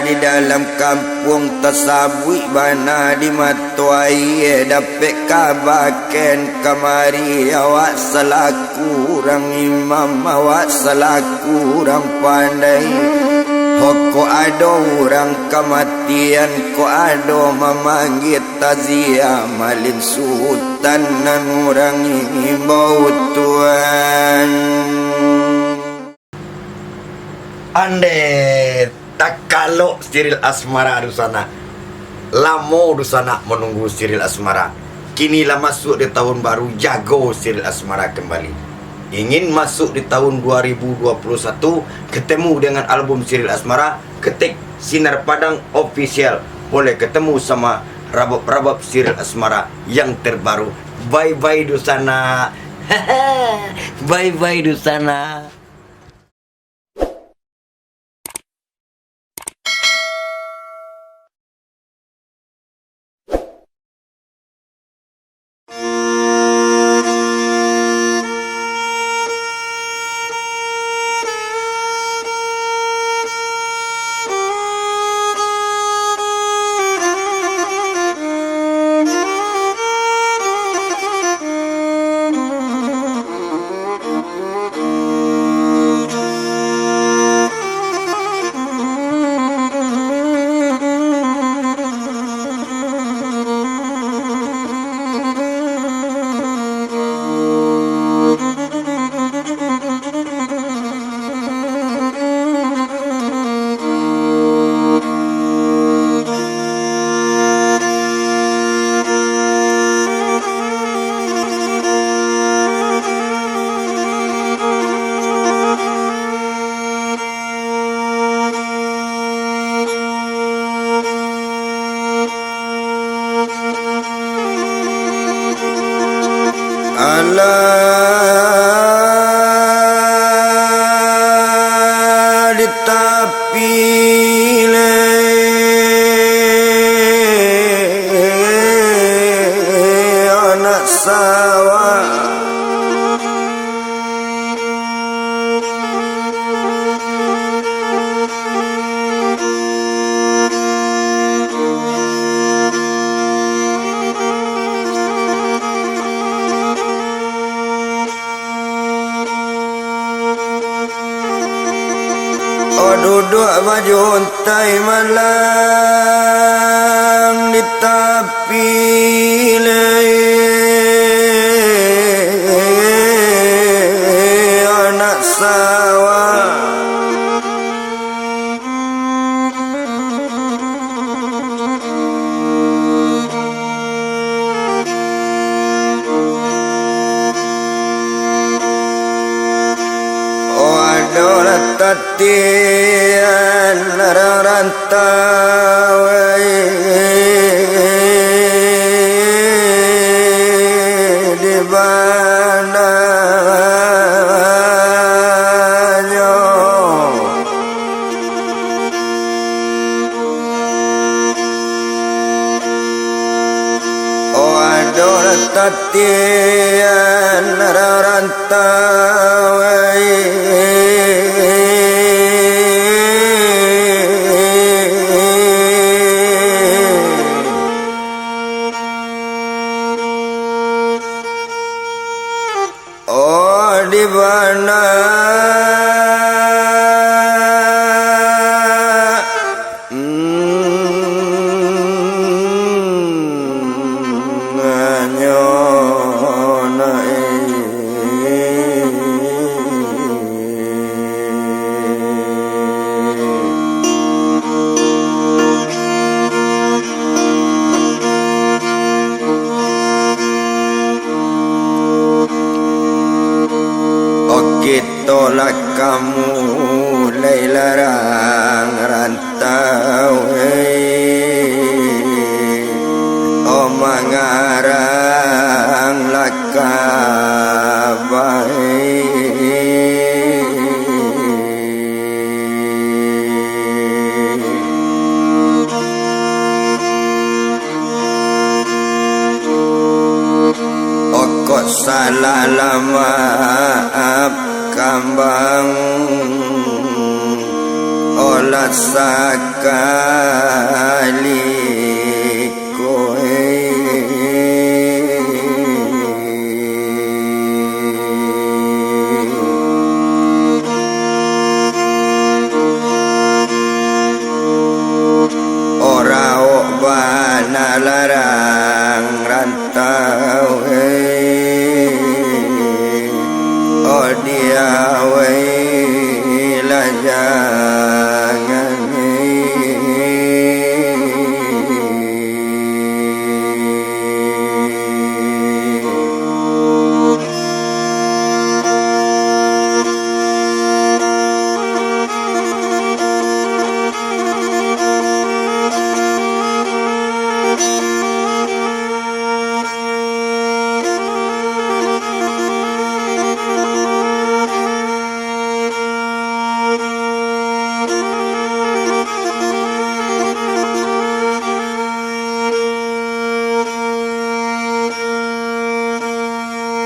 di dalam kampung tasabui bana di matuai dapat kabaken kamari awak selaku orang imam awak selaku orang pandai ko ado orang kematian ko ado memanggil taziah malin sultan nan orang himbau tuan ande tak kalau Cyril Asmara di sana lamo di sana menunggu Cyril Asmara kinilah masuk di tahun baru jago Cyril Asmara kembali ingin masuk di tahun 2021 ketemu dengan album Cyril Asmara ketik Sinar Padang Official boleh ketemu sama rabab-rabab Cyril Asmara yang terbaru. Bye bye di sana. Bye bye di sana. Alah di tepi anak sawah duduk baju untai malam di tepi anak sawah oh adolah tatian rantau di bananya oh adolah tatian rantau di mana tolak kamu larang rantau oh mengarang lakabai oh kok salah lama kambang olah larang rantau oh dia lah jangan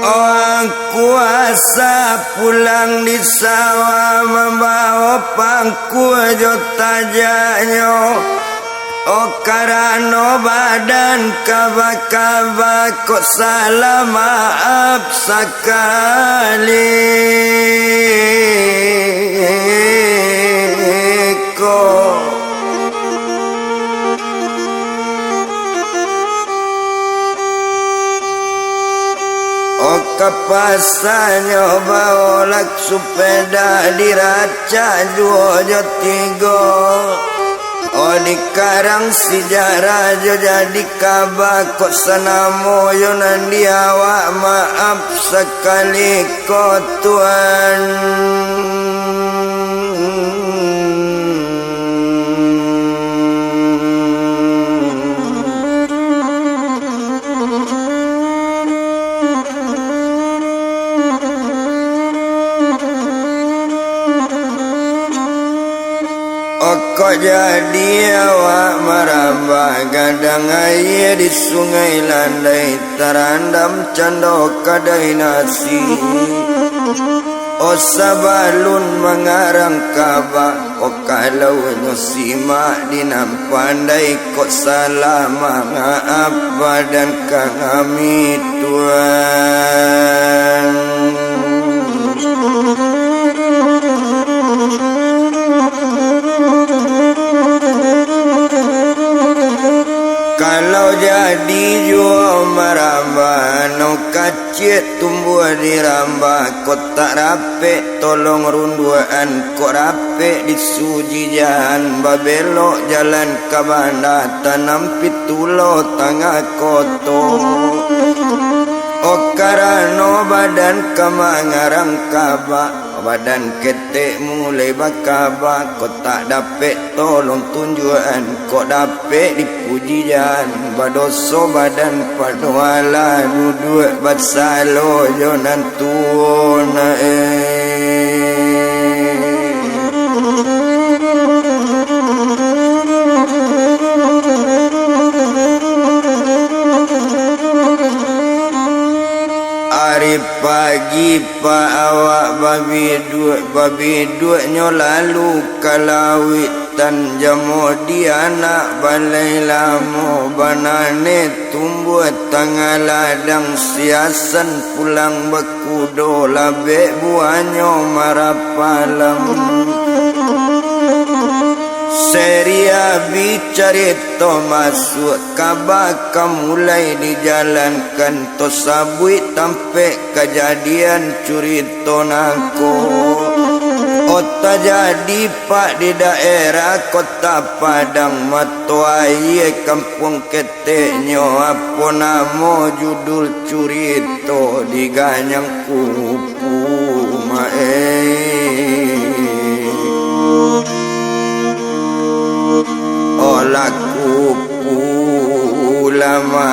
orang kuasa pulang di sawah membawa pangku jotajanyo oh karano badan kaba-kaba kok salah maaf sekali kok kepasannya bawa sepeda diraca dua jo tiga oh di karang sejarah jo jadi kabak kok sanamo yo nandi awak maaf sekali kok tuan kok jadi awak merambah gadang air di sungai landai terandam candok kadai nasi oh sabalun mengarang kabak oh kalau nyosimak dinampandai kok salah maaf badan kami tuan kalau jadi jua merambah no kacit tumbuh di rambah kok tak rapi tolong runduan kok rapi di suji jalan babelok jalan ke bandar tanam pitulo tangga kotor oh karano badan kemangarang kabak badan ketek mulai bakaba kok tak dapet tolong tunjuan kok dapet dipuji jan badoso badan paduala duduk batsalo jonan tuona pagi pa awak babi duit nyo lalu kalawitan jamo di anak balai lamo banane tumbuh tanggal ladang siasan pulang bekudo labe buanyo marapalam seria bicarito masuk kabak mulai dijalankan to sabui tampe kejadian curito nangko Ota jadi pak di daerah kota Padang Matuai kampung keteknya apa nama judul curito diganyang kupu olah kupu lama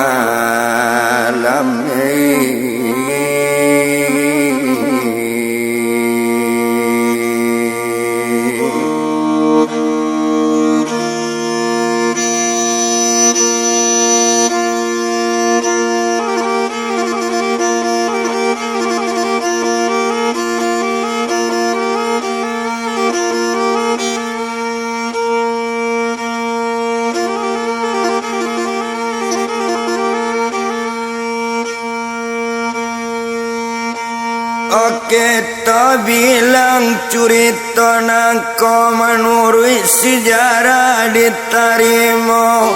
kita bilang curita nangko menurut sejarah diterima.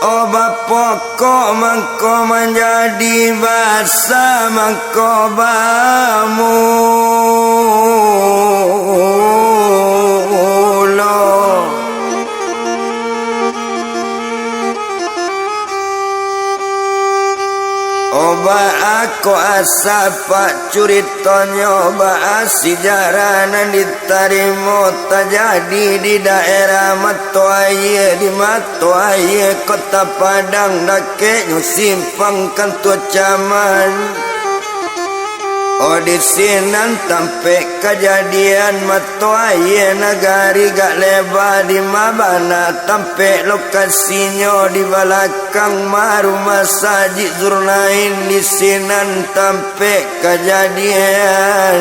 Oh bapoko mangko menjadi bahasa mangko bamu. Oba aku asa pak curitonyo ba sejarah nan diterima terjadi di daerah Matoaye di Matoaye kota Padang dake simpang kantua caman. Oh di sinan tampe kejadian Matoaye negari gak lebar di Mabana tampe lokasinya di belakang rumah Sajid Zurnain di sinan tampe kejadian.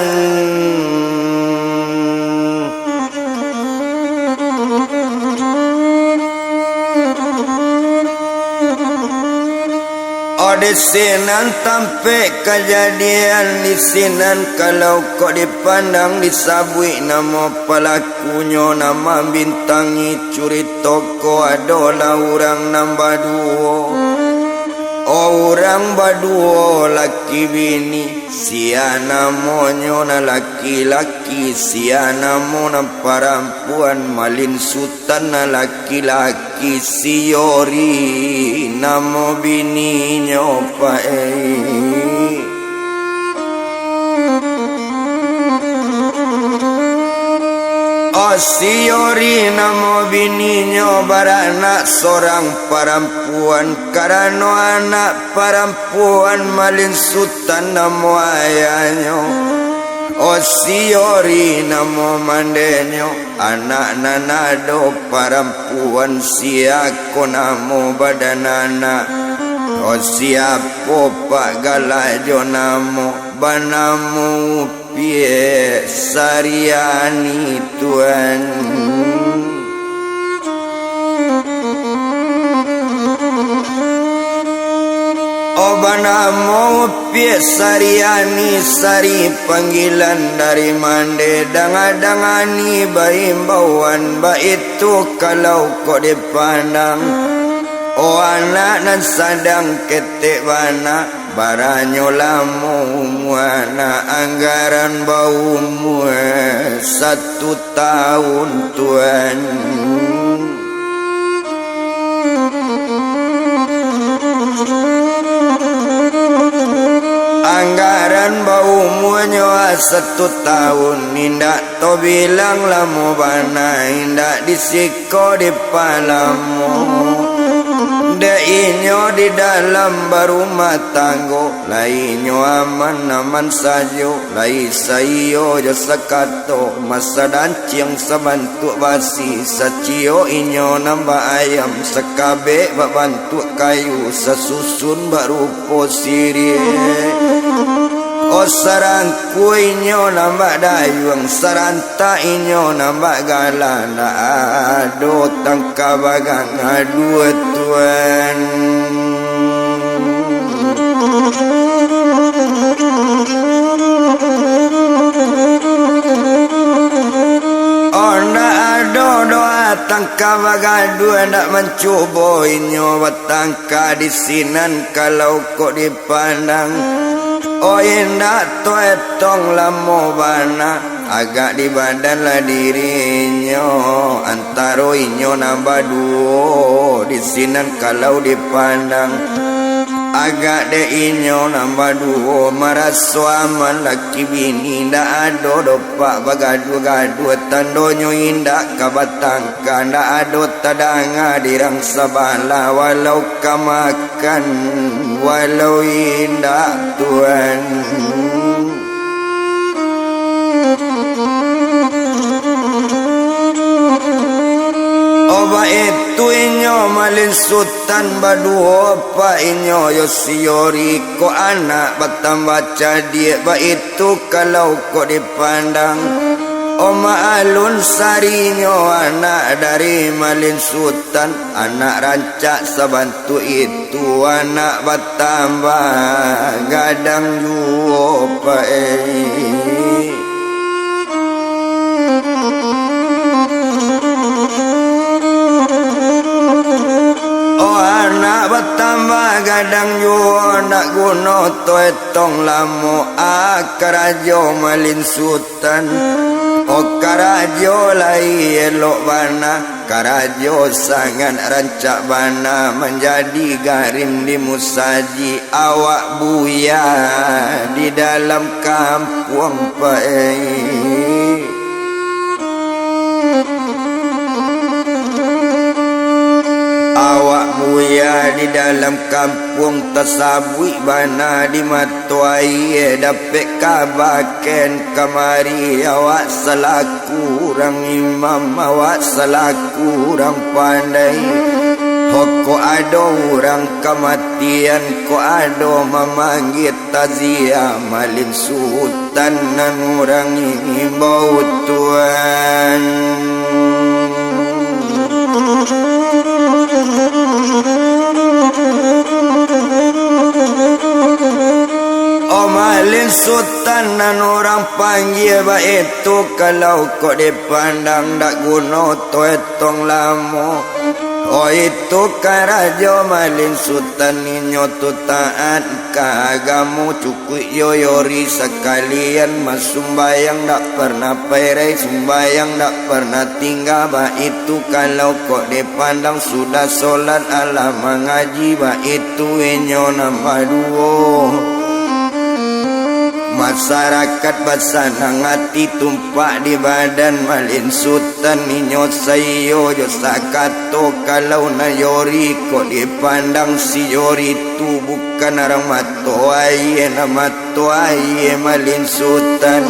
Di sinan tampe kejadian di sinan kalau kau dipandang disabui nama pelakunya nama bintangi curi toko adalah orang nambah dua. Orang baduo laki bini sia namanya na laki-laki sia namanya perempuan malin sultan na laki-laki siori nama bininya siori nama bininya beranak seorang perempuan karena anak perempuan malin sultan nama ayahnya. Siori nama mandenyo anak nanado perempuan siako nama badanana. Siapo pak galajo nama banamu pie sariani tuan. Banamu pie sariani sari panggilan dari mande danga-dangani baimbauan baitu kalau kau dipandang. Anak nan sadang ketek bana baranyo lamu muana anggaran bau mua 1 tahun tuan. Anggaran bau muanya 1 tahun indak to bilang lamu bana indak disiko di palamu. Dainyo di dalam berumah tanggo lainyo aman-aman sajo lai sayo jo sakato masa dancing sabantu basi sacio inyo nambah ayam sekabe babantu kayu sasusun barupo siri. Sarang kuinyo nambah dayung saranta inyo nambah galana ado tangka bagang adu tuan. Onda ado doa tangka bagadu ndak mencoba inyo batangka di sinan kalau kok dipandang. Indak to etong lamo bana agak di badan lah dirinya antara inyo nambah duo di sinan kalau dipandang agak de inyo nambah duo maraso aman laki bini ndak ado dopak bagadu-gadu tandonyo indak kabatangka ndak ado tadanga dirang sabala walau kamakan walau indak tuan. Oba itu inyo malin sultan baduo pa inyo yosiori ko anak batang baca dia ba itu kalau kok dipandang. Oma Alun Sarinyo anak dari Malin Sultan, anak rancak sabantu itu anak Batambah gadang juo pae. Oh anak Batambah gadang juo nak guno toetong lamo akarajo Malin Sultan. O karajo lai elok bana, karajo sangat rancak bana, menjadi garim di musaji awak buya di dalam kampung pae. Awak buya di dalam kampung tasabui bana di matuai dapet kabaken kamari awak selaku orang imam, awak selaku orang pandai. Hoko ado orang kematian, ko ado memanggil taziah Malin Sultan nan orang imbau tuan. Oh Malin Sultan nan orang panggil baik itu, kalau kau dipandang dak guna toetong lamo. Oh itu karajo Malin Sultan ninyo tu taat kagamu cukup yoyori sekalian mas sumbayang dak pernah perai, sumbayang dak pernah tinggal. Ba itu kalau kok dipandang sudah solat ala mengaji, ba itu inyo nama duo. Masyarakat basanang hati tumpak di badan Malin Sultan ninyo sayo jo sakato, kalau na yori kok dipandang si yori tu bukan orang matoai, nama matoai Malin Sultan.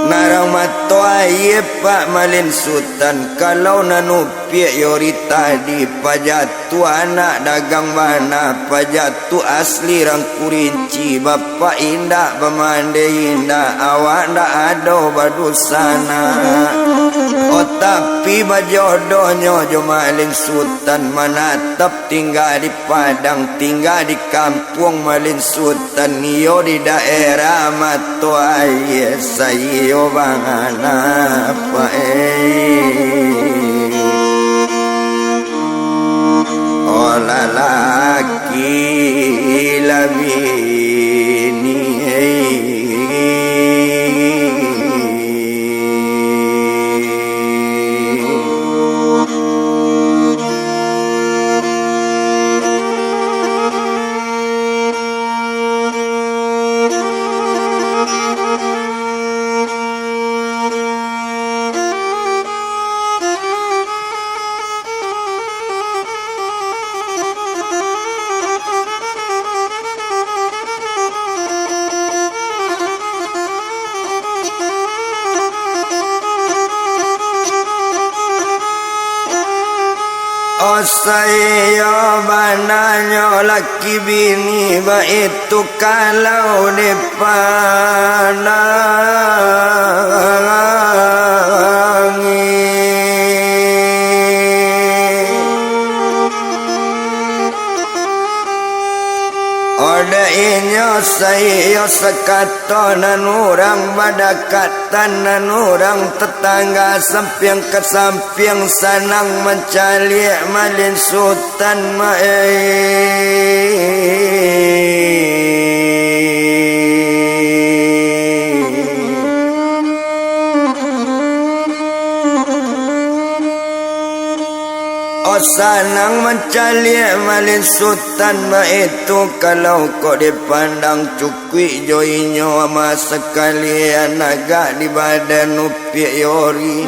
Narang matoai Pak Malin Sultan, kalau nanupiak yori tadi pajatu anak dagang mana, pajatu asli rang kurinci, bapak indah pemandai indah, awak ndak ada badusana. Oh tapi bajodohnya jo Malin Sultan menatap tinggal di Padang, tinggal di kampung Malin Sultan, yo di daerah matoai sayo bangana pae. Oh lalaki labini saya bananya laki bini ba itu kalau dipandangi. Oda inyo saya sekato nan orang badakatan nan orang tetangga sampiang ke sampiang sanang mencari Malin Sultan sanang mencari Malin Sultan ba itu kalau kau dipandang cukui joinyo ama sekalian agak di badan upiak yori.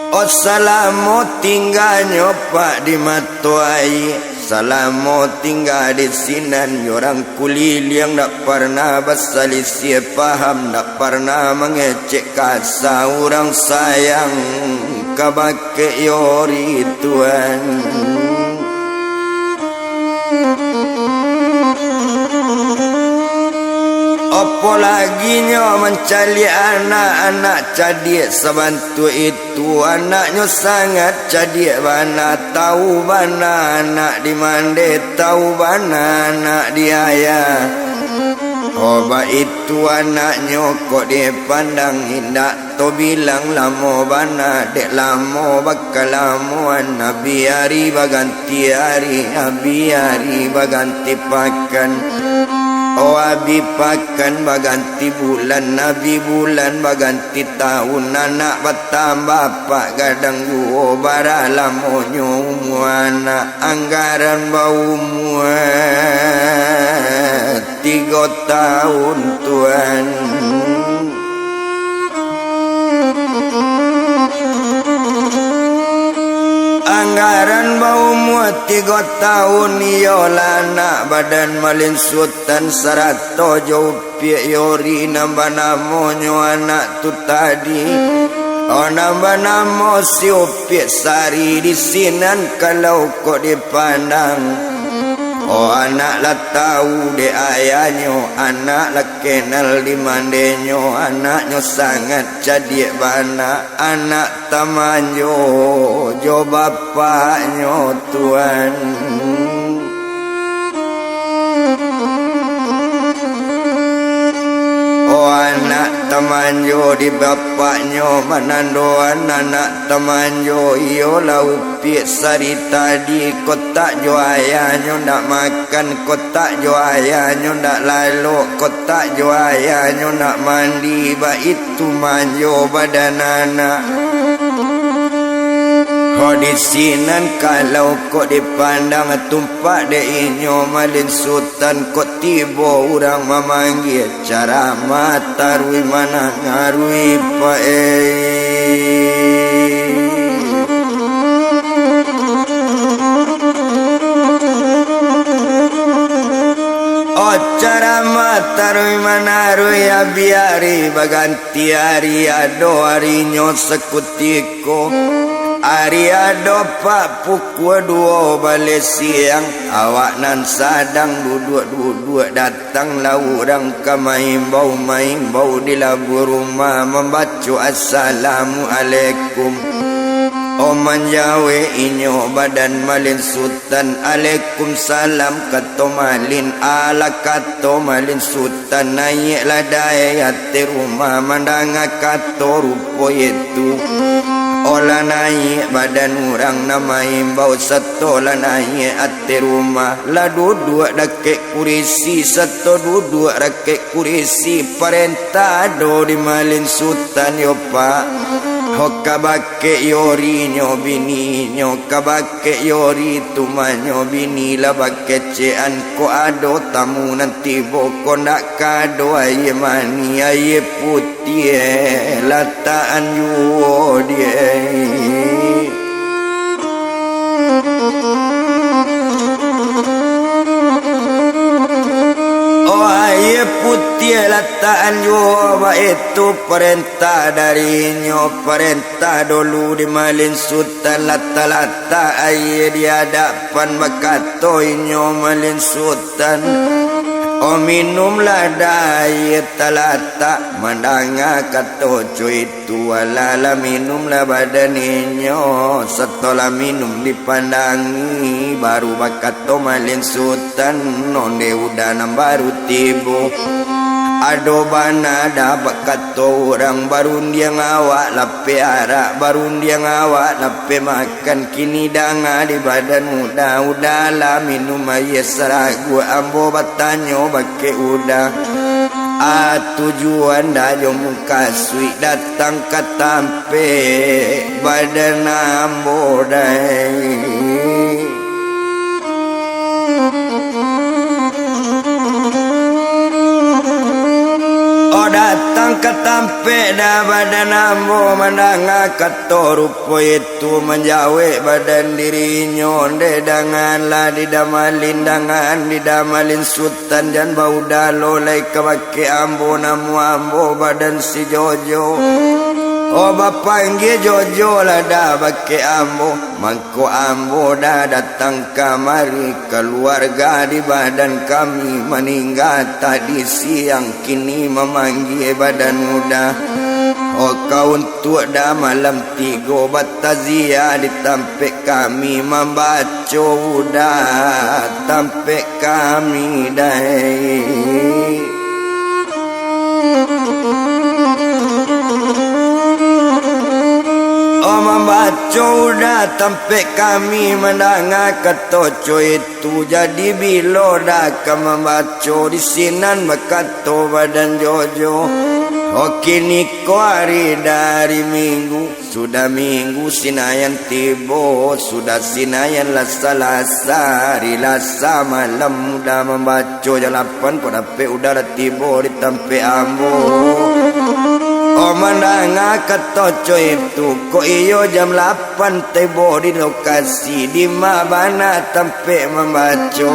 Oh salamu tinggalnya Pak di matuai, salamu tinggal di sinan orang kulil yang tak pernah berselisih paham, tak pernah mengecek kasa orang sayang kabake yori tuan. Opo lagi nyo mencari anak-anak cadik sebantu itu. Anaknya sangat cadik bana, tahu bana anak di mande, tahu bana anak di ayah. Oba itu anaknya kok dipandang indah, to bilang lamo bana, dek lamo bakal lamuan. Nabi hari baganti hari, Nabi hari baganti pakan. Oh abi pakan baganti bulan, Nabi bulan baganti tahun. Anak bertambah pak gadang juo bara lamonyo umuana. Anggaran bau muat 3 tahun Tuhan. Anggaran bau muat 3 tahun. Yolana badan malin sultan sarato jopi yori nambah namonyo anak tu tadi. Oh nambah namo siopi sari di sinan kalau kok dipandang. Oh anak lah tahu de ayahnya, anak lah kenal di mandenyo. Anaknya sangat cadik bana, anak tamanyo jo bapaknya Tuhan. Oh anak tamanyo di bapaknya manandoan. Anak tamanyo iyo laupi sari tadi. Kotak jo ayahnya nak makan, kotak jo ayahnya nak lalu, kotak jo ayahnya nak mandi. Ba itu manyo badan anak. Oh di sinan kalau kok dipandang tumpak de inyo malin sultan. Kok tiba orang memanggil cara mata rui mana ngarui pa Oh cara mata rui mana rui biari baganti hari ado harinyo sekutiko. Hari ado pak pukul 2 balik siang. Awak nan sadang duduk datang lau orang ke main bau di labu rumah membaca assalamualaikum. O manjawe inyo badan malin sultan. Alaikumsalam kato malin ala kato malin sultan. Naik ladai hati rumah mandanga kato rupo itu. Ola naik badan orang namai bau satu. La naik hati rumah. La duduk dakek kurisi satu. Duduk rakek kurisi perintah do di malin sultan yo pak. Ho kabake yori nyo bini nyo, kabake yori tumanyo bini la bake cean. Ko ado tamu nanti boko nak kado aye mani aye putih lataan yuo die. Aye putih lataan jua itu perintah darinya. Perintah dulu di malin sultan lata-lata aye di hadapan bakatoinyo malin sultan. Oh minumlah daya talata mandanga kato cuy itu alala minumlah badaninyo. Setelah minum dipandangi baru bakato malin sultan. Nonde udah baru tibu. Ado bana dah bakato orang baru dia ngawak lape arak. Baru dia ngawak lape makan. Kini danga di badan muda. Udahlah minum air seragu ambo batanyo bake udah. Tujuan dah jom muka sui datang katampe badan ambo dai. Datang ke tampe dah badan ambo mandanga kato rupo itu menjawe badan dirinya. De danganlah didamalin dangan didamalin sultan jan bau dalo lai kebake ambo namu ambo badan si Jojo. Oh bapa ingge jojo lah dah bake ambo, mangko ambo dah datang kamari. Keluarga di badan kami meninggal tadi siang, kini memanggil badan muda. Oh kau untuk dah malam 3 batazia di tampek kami membaca udah tampek kami dah. Oh membaca udah tampek kami mendengar kata coy itu. Jadi bila dah kau membaca di sinan makato badan jojo. Oh kini ko hari dari minggu, sudah minggu sinayan tibo, sudah sinayan lasa rilasa malam muda membaca jalapan pada pe udara tibo di tampe ambo. Oh mendengar kata coy itu, ko iyo jam 8 tibo di lokasi di mana tampe membaca.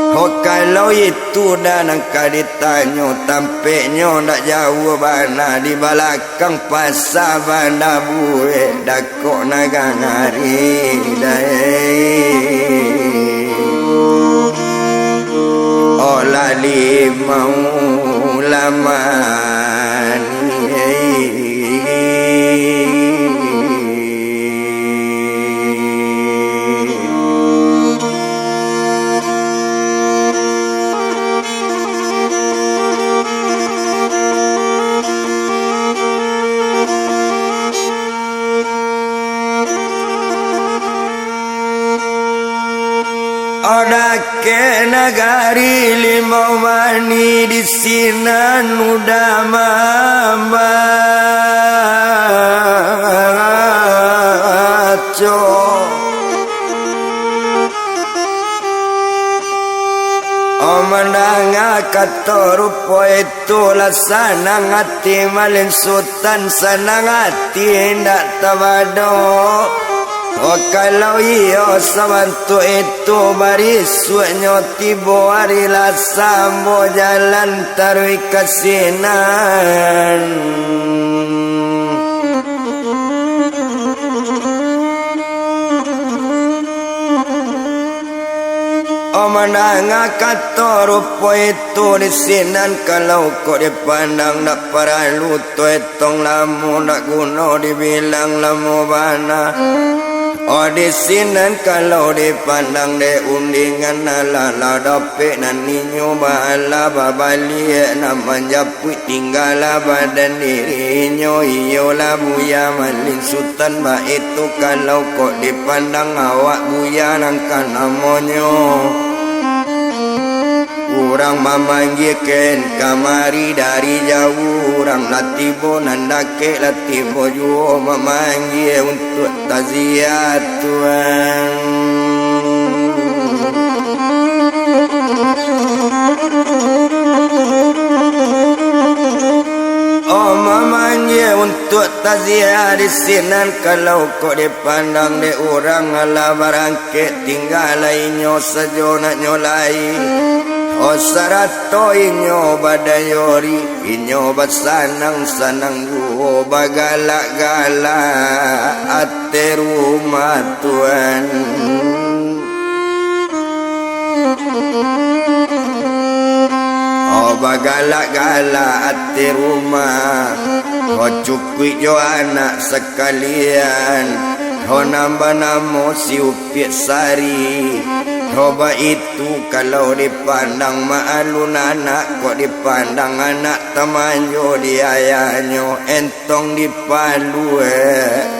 Oh kalau itu dah nangka ditanya tampeknya nak jauh bana di belakang pasar bana buih dakok nagang hari dai. Oh lali mau lama ada ke nagari limau mani di sinan udah membaco. Oh mendengar kata rupa itu lah senang hati malin sultan senang hati hendak tabado. Oh kalau iyo sabantu itu barisuknya tibo hari lah sambo jalan tarui kasinan. Oh mendengar kata rupa itu di sinan. Kalau kau dipandang nak paralu tu etong lamu nak guna dibilang lamu bana. Oh di sinan kalau dipandang de undingan ala dapet nan ninyo bahala babali naman japui tinggal badan dirinya. Iyo lah buya malin sultan ba itu kalau kok dipandang awak buya nangkan namonyo. Urang memanggilkan kamari dari jauh. Urang latibo nandake latibo juo memanggil untuk taziat Tuhan. Oh memanggil untuk taziah di sinan. Kalau kau dipandang de orang ala barangke tinggal lainnya sejona nyolai. Oh sarato inyo badayori inyo basanang guo bagala ate rumah Tuhan. Oh bagala ate rumah. Oh cukui jo anak sekalian. Oh nambah namo si Upit Sari. Coba itu kalau dipandang maalun anak, kok dipandang anak temanyo di ayahnya. Entong dipalu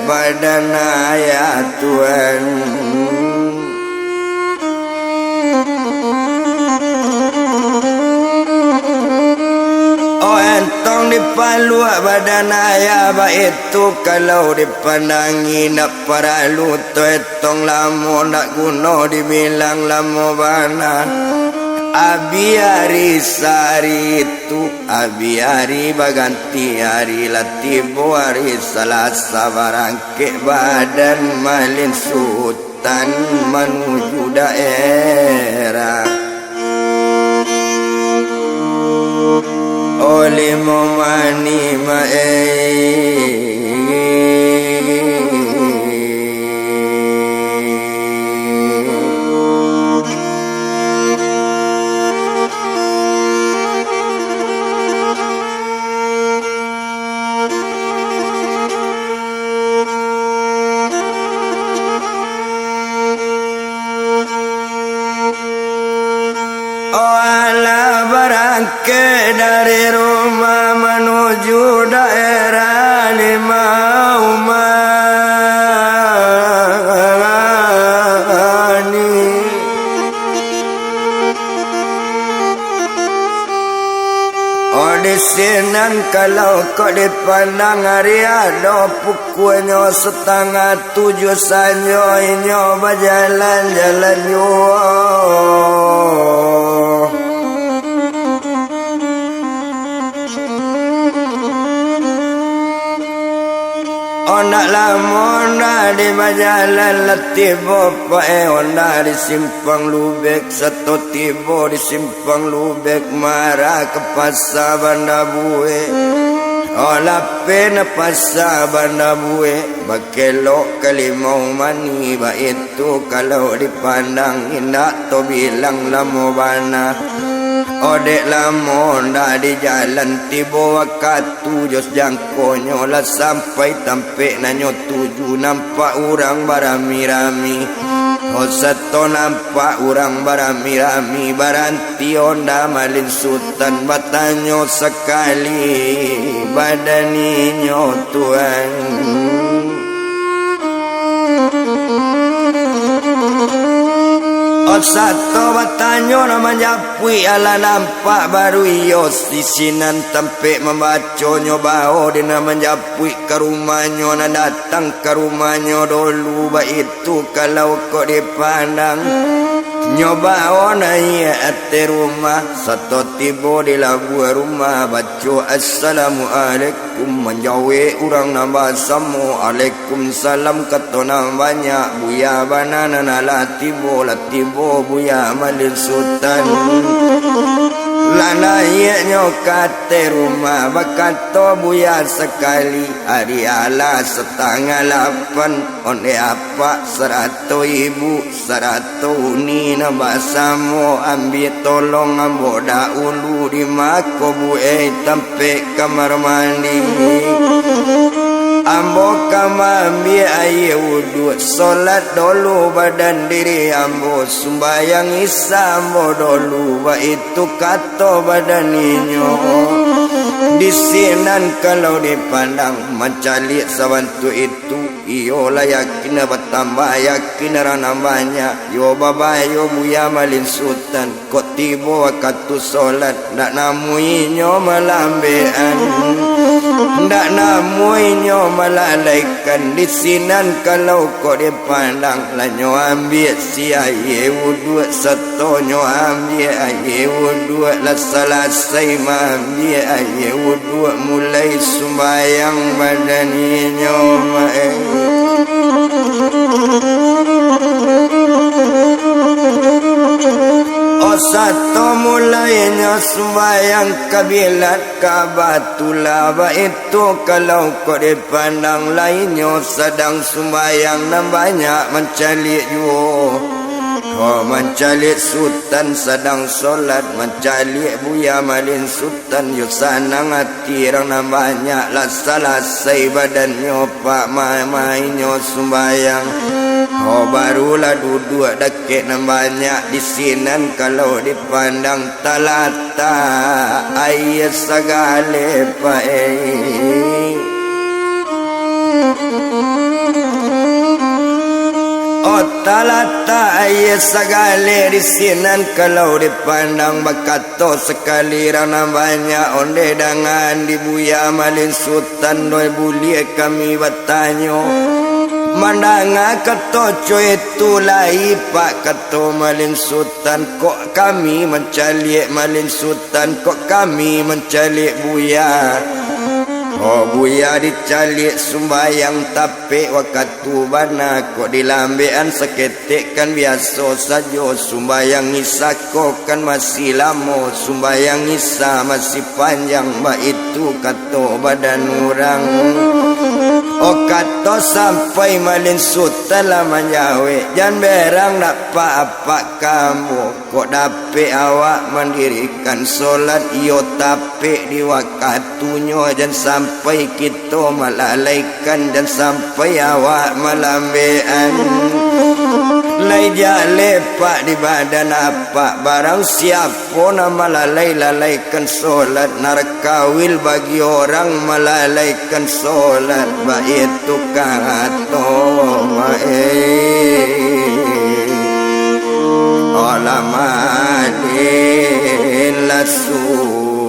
badan ayah Tuhan. Oh entong dipalu badan ayah ba itu kalau dipandangi nak paralu tu etong lamo nak guna dibilang lamo bana. Abi hari sari itu abi hari baganti hari latibo hari Selasa barangke badan malin sultan menuju daerah. Oleh momani mae bangke dari rumah menuju daerah Lima Umani. Odisinan kalau kau dipandang hari ada pukulnya 6:30 sanyo inyo berjalan-jalan yo. Nak lamun di majalan latibo pae onda di simpang Lubek satu tibo di simpang Lubek marah ke pasar Banda Bue. Olah pena pasar Banda Bue bakelok kelimau mani ba itu kalau dipandang indak to bilang lamo bana. Odek lamun dah di jalan tibo wakatu jos jangkonyo lah sampai tampe nanyo tuju nampak orang barami-rami. Satu nampak orang barami-rami baranti onda malin sultan batanyo sekali badaninyo Tuhan. Satu batanyo namanya pui ala nampak baru ios di sinan tempe membaconyo bao di namanya pui ke rumahnya na datang ke rumahnya dulu ba itu kalau kau dipandang nyoba na iya ate rumah satu tibo di labu rumah baco assalamualaikum menjawe orang nambah samu alaikumsalam katona banyak buya banana na latibo buya malin sultan lana iya nyokate rumah bakato buya sekali hari ala 7:30 onde apa 100 ibu 100 uni basamu ambil tolong ambo ulu di mako buai tampe kamar mandi ambo kamar ambil air wudu solat dulu badan diri ambo sembayang isya ambo dulu ba itu kato badan inyo di sinan kalau dipandang mencalik sabantu itu iyo lah yakin bertambah yakin rana banyak yo baba yo buya malin sultan kok tibo waktu solat ndak namuinyo malambean ndak namuinyo malalaikan di sinan kalau kok dipandang lah nyo ambil si aye wudu setonyo ambil aye wudu lah selesai ambil aye wudu mulai sembayang badaninyo satu mulainya sembahyang kabilat kabatula ba itu kalau kau dipandang lainnya sedang sembahyang dan banyak mencalik yo. Oh mencalik sultan sedang solat mencalik buya malin sultan yo sanang hati orang banyak lah selesai badannya pak mainyo sembahyang. Oh barulah duduk dekat nan banyak di sinan kalau dipandang talata ayat segala pae. Oh talata ayat segala di sinan kalau dipandang bakato sekali rana banyak onde dengan dibuya malin sultan doi bulia kami bertanyo. Mandanga keto itu lai pak keto malin sultan kok kami mencalik malin sultan kok kami mencalik buya. Oh buya dicalik sembayang tapi waktu bana kok dilambean seketik kan biasa saja sembayang isya kok kan masih lama sembayang isya masih panjang ba itu kata badan orang. Oh kata sampai malin sultan lah menjawe jangan berang dapat apa kamu kok dapat awak mendirikan solat iyo tapi di waktunya dan sampai kita malalaikan dan sampai awak malambean Laija lepak di badan apa barang siapa nama lalaikan solat narkawil bagi orang melalaikan solat baitu kato olamadin lasutan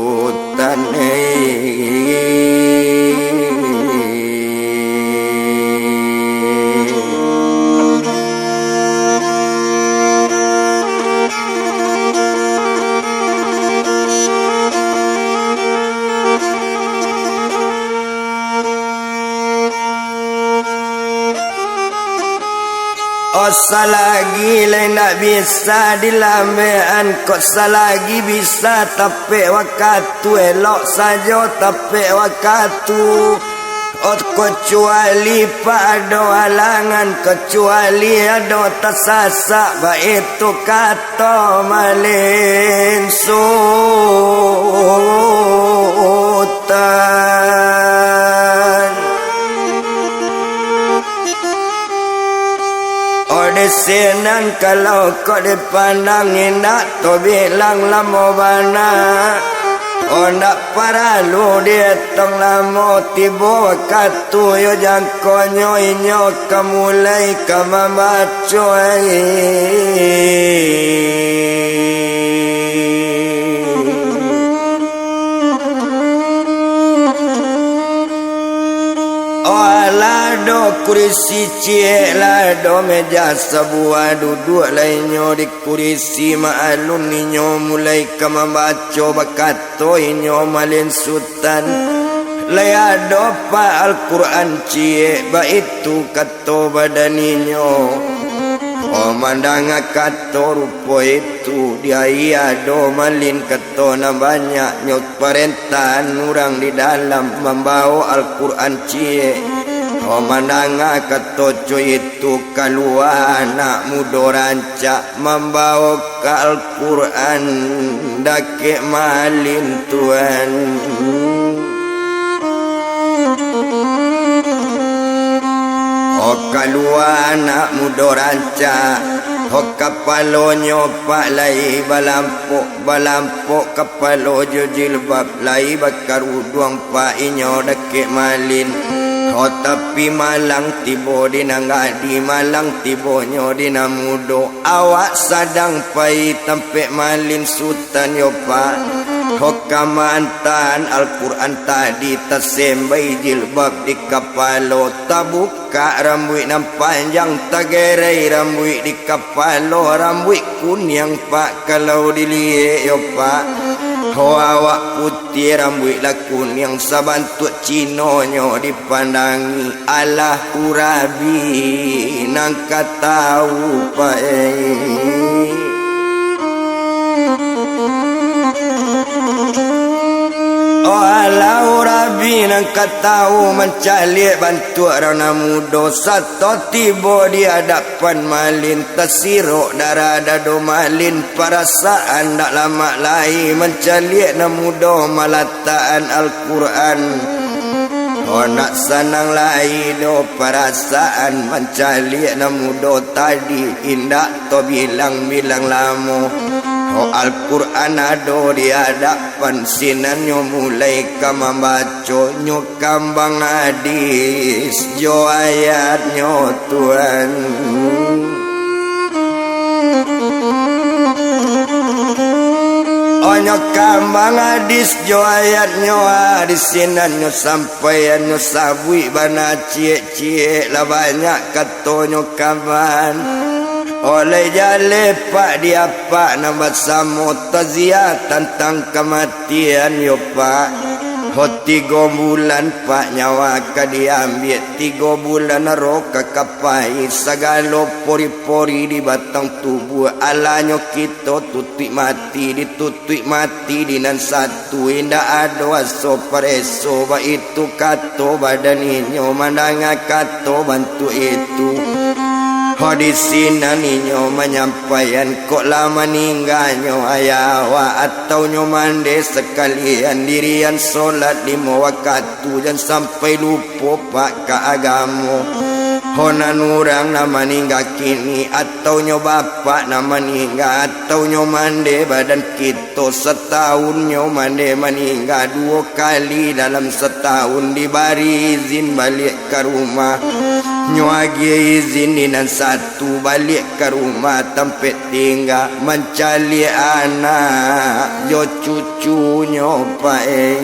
selagi lain tak bisa dilamean kok selagi bisa tapi waktu elok saja tapi waktu kecuali pada halangan kecuali ada tersasak baik tu kata malin sultan senan kalau kau dipandang indah tu bilang lama bana nak paralu dia tong lama tiba waktu yo jangkonyo inyo kamulai kamamacoi lado kurisi cie lado meja sebuah duduk lainnya di kurisi ma'alun ninyo mulai kamabaco bakato inyo malin sultan layado pa Al-Quran cie baitu kato badaninyo mandang kato rupo itu dia do malin kato na banyak nyok perintahan orang di dalam membawa Al-Quran cie mandang kato itu keluar anak muda rancak membawa ke Al-Quran dake malin Tuhan keluar anak muda rancak kapalonyo pak lai balampok kapalo jilbab lai bakar uduang pak inyo dake malin tapi malang tibo dinangadi malang tibonyo dinamudo awak sadang pai tempe malin sultan yo pak kamantan Al-Quran tadi tersembai jilbab di kapalo tabuka rambut nam panjang tagerai rambut di kapalo rambut kuning pak kalau dilihat yo pak awak putih rambut lah kuning sabantuk cinonyo dipandangi alah urabi nang katau pak alau rabi nang katau mencalik bantu rana muda satu tiba di hadapan malin tersiruk darah dado malin perasaan tak lama lagi mencalik na muda malataan Al-Quran nak senang lagi do perasaan mencalik na muda tadi indak to bilang-bilang lama Al-Quran ada di hadapan sinanyo mulai kamambaco nyo kambang hadis jo ayatnyo Tuhan onyo kambang hadis jo ayatnyo hadis sinanyo sampai nyo sabui bana cie-cie lah banyak katonyo kambang oleh jale pak dia pak nama samo tazia tentang kematian yo pak 3 bulan pak nyawa ka diambil 3 bulan roka kapai segala pori-pori di batang tubuh alanyo kita tutup mati ditutup mati dinan satu indah ada aso pareso ba itu kato badan inyo mandanga kato bantu itu hadisinan inyo menyampaikan kok lama ninggalnyo ayawa atau nyo mande sekalian dirian solat 5 waktu dan sampai lupa pak ke agamo Hona nurang na maningga kini atau nyo bapak na maningga atau nyo mande badan kita setahun nyo mande maningga 2 kali dalam setahun dibari izin balik ke rumah nyo agi izin dinan 1 balik ke rumah tempat tinggal mencari anak yo cucu nyo pae.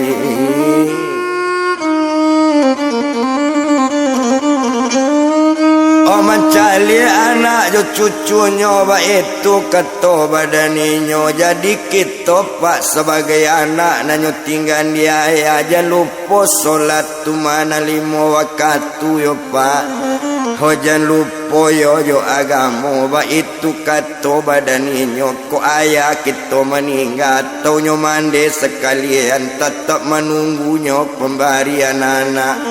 Oh mencari anak jo cucunya ba itu keto badaninyo jadi kita pak sebagai anak nanyo tinggal dia ya jangan lupa solat tu mana 5 waktu yo pak ho jangan lupa yo agama ba itu keto badaninyo ko ayah kita meninggal atau nyo mande sekalian tetap menunggunyo pemberian anak.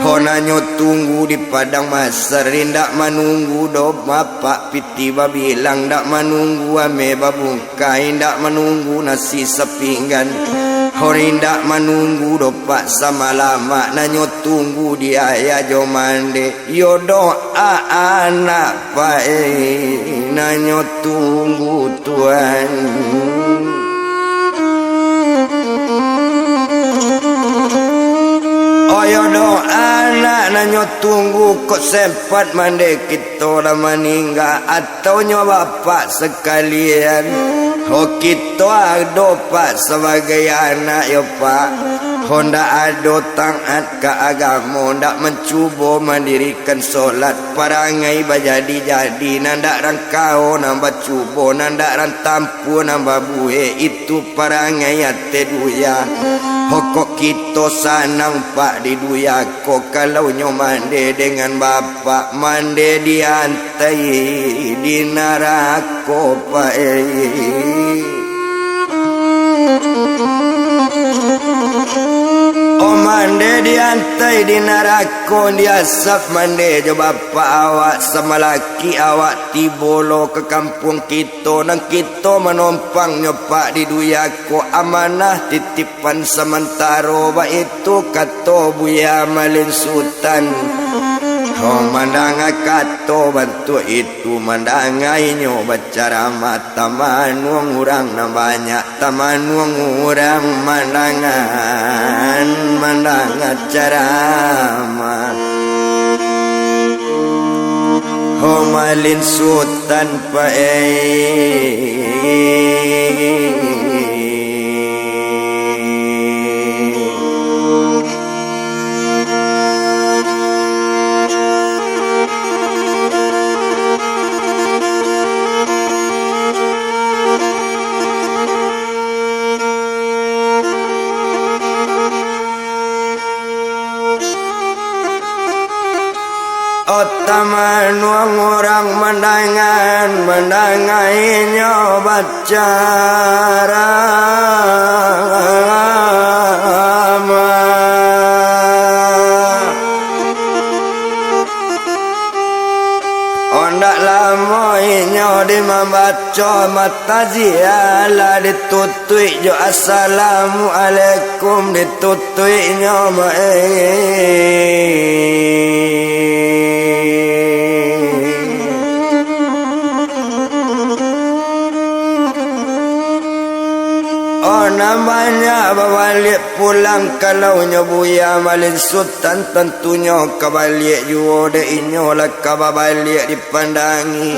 Hona nyo tunggu di padang masar ndak menunggu do bapak piti babilang ndak menunggu ame babungkai ndak menunggu nasi sepinggan hori ndak menunggu do pak sama lama nanyo tunggu dia ya jo mande yo doa anak pae nanyo tunggu Tuhan. Oyo doa anak nanyo tunggu kok sempat mande kita dah meninggal atau nyo bapak sekalian. Ho kita ado pak sebagai anak yo pak. Honda ado taat ke agama ndak mencuba mendirikan solat parangai bajadi-jadi nandak rangkau nambah cuba nandak rantampu nambah buhe itu parangai ate duya. Hokok kita sanang pak di duya ko kalau nyo mande dengan bapak mande diantai di neraka pak oh mande diantai di neraka diasap mande jo bapak awak sama laki awak tibolo ke kampung kita nang kita menompang nyopak di duyako amanah titipan sementara ba itu kato buya malin sultan. Oh mandanga kato bantu itu mandangai nyo bacara mata manuang urang na banyak tamanuang urang mandangan mandanga carama. Oh malin sultan pae taman orang mendangannya bacara ondak lamoinyo di membaca mata zialah ditutui jo assalamualaikum ditutuinya namanya balik pulang kalau nyobuya malin sultan tentunya kabalik juo de inyo lah kabalik dipandangi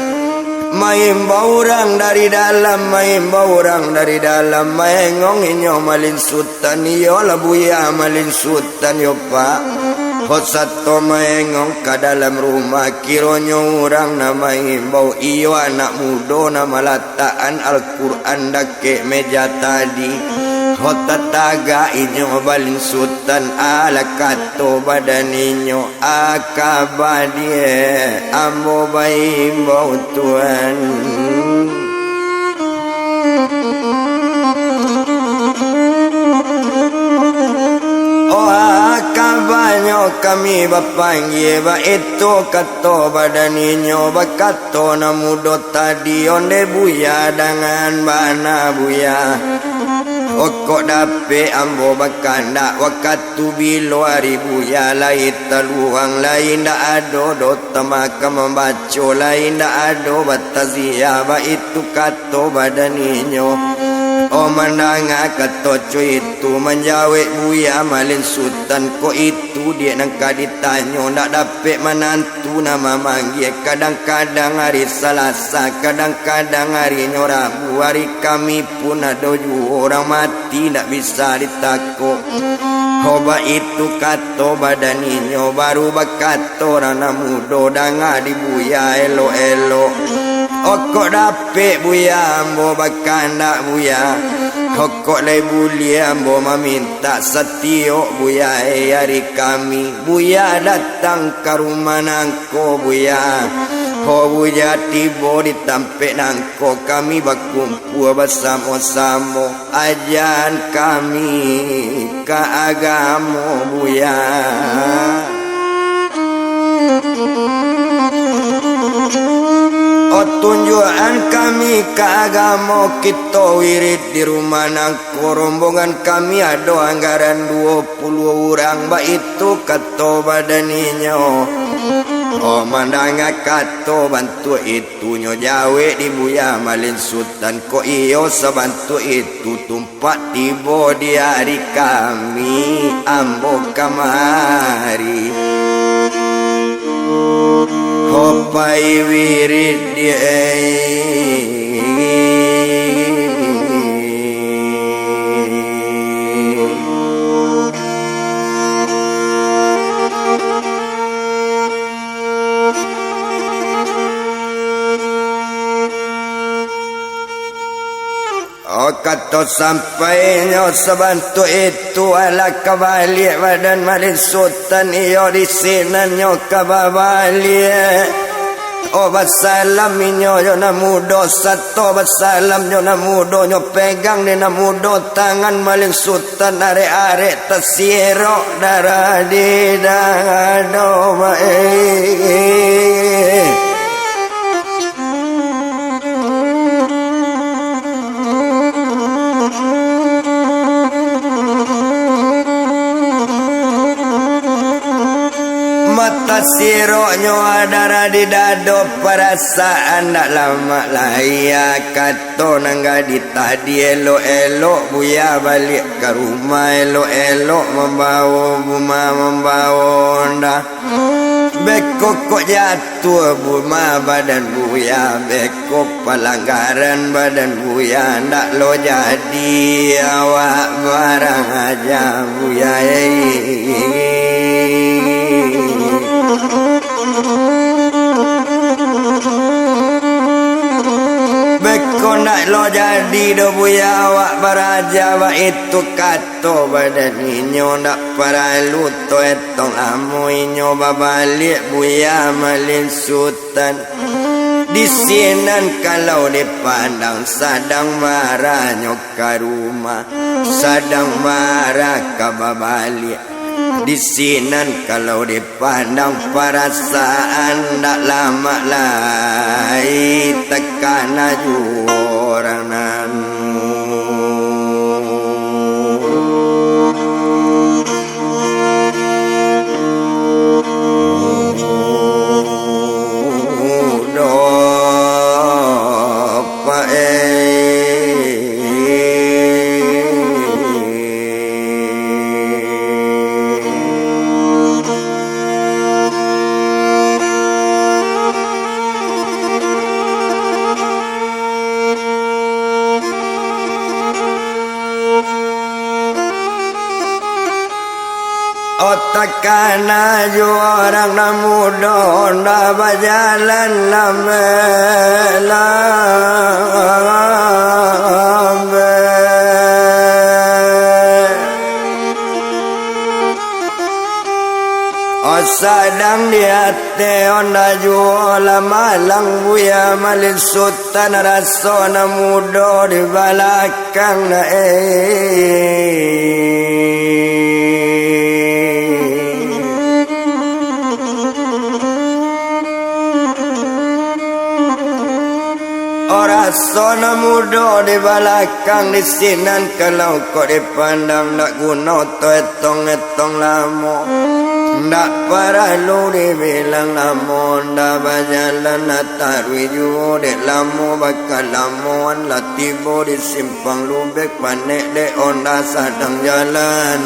main baurang dari dalam main baurang dari dalam main ngong inyo malin sultan yo lah buya malin sultan yo pak hot satu maengong ke dalam rumah kironyo orang nama imbau iyo anak muda nama lataan Al-Quran dake meja tadi hot tataga inyo balin sultan ala kato badaninyo akabadie ambo baimbau Tuhan. Kabanyo kami bapanggil ba itu kato badaninyo ba kato na mudo tadi onde buya dengan bana buya Okok dape ambo bakanda wakatu biluari buya lain teluang lain dak ado do temaka membaca lain dak ado batazia ba itu kato badaninyo o menanga kato cuy itu menjawe buya malin sultan ko itu dia nangka ditanyo ndak dape menantu nama manggil kadang-kadang hari Selasa kadang-kadang hari Rabu hari kami pun ada orang mati tak bisa ditakut. Hoba itu kato badaninyo baru bakato rana mudo danga dibuya elo-elo. Okok dape buya ambo bakanda buya. Okok lai bulia ambo meminta setio buya hari kami. Buya datang ke rumah nangko buya. Ho buya tiba ditampe nangko kami berkumpul bersama-sama ajan kami ke agama buya. Oh tunjuan kami ke agama kita wirid di rumah nangko rombongan kami ada anggaran 20 orang ba itu kato badaninyo. Oh mandanga kato bantu itu nyo jawe di buya malin sultan ko iyo sebantu itu tumpak tiba di hari kami ambo kamari. Hopai wirid dia kata sampai nyo sebantu itu ala kebalik badan malin sultan iyo di sini nyo kebalik. Oh basalam nyo yo namudo satu basalam nyo namudo nyo pegang ni namudo tangan malin sultan arek-arek tersirok darah di dado siroknyo adara di dado perasaan nak lama lahia kato nangga di tadi elok-elok buya balik ke rumah elok-elok membawa buma membawa nda bekok kok jatuh buma badan buya bekok pelanggaran badan buya ndak lo jadi awak barang aja buya beko nak lo jadi do buya awak baraja wa itu kato badan inyo nak paralu to etong amu inyo babalik buya malin sultan di sinan kalau dipandang sadang marah nyoka rumah sadang marah kababalik di sinan kalau dipandang perasaan tak lama lagi tekan aju orang nanu. Otakkan aju orang namudo nda berjalan lambe sadang di hati onda jual malang buya malin sultan rasa namudo di belakang na Sona muda di belakang di sinan kalau kau dipandang nak guna tu etong lama. Ndak perlu dibilang lama, ndak berjalan tak rujuk dek lama bakal lamuan lah tiba di simpang lubek panek dek onda sedang jalan.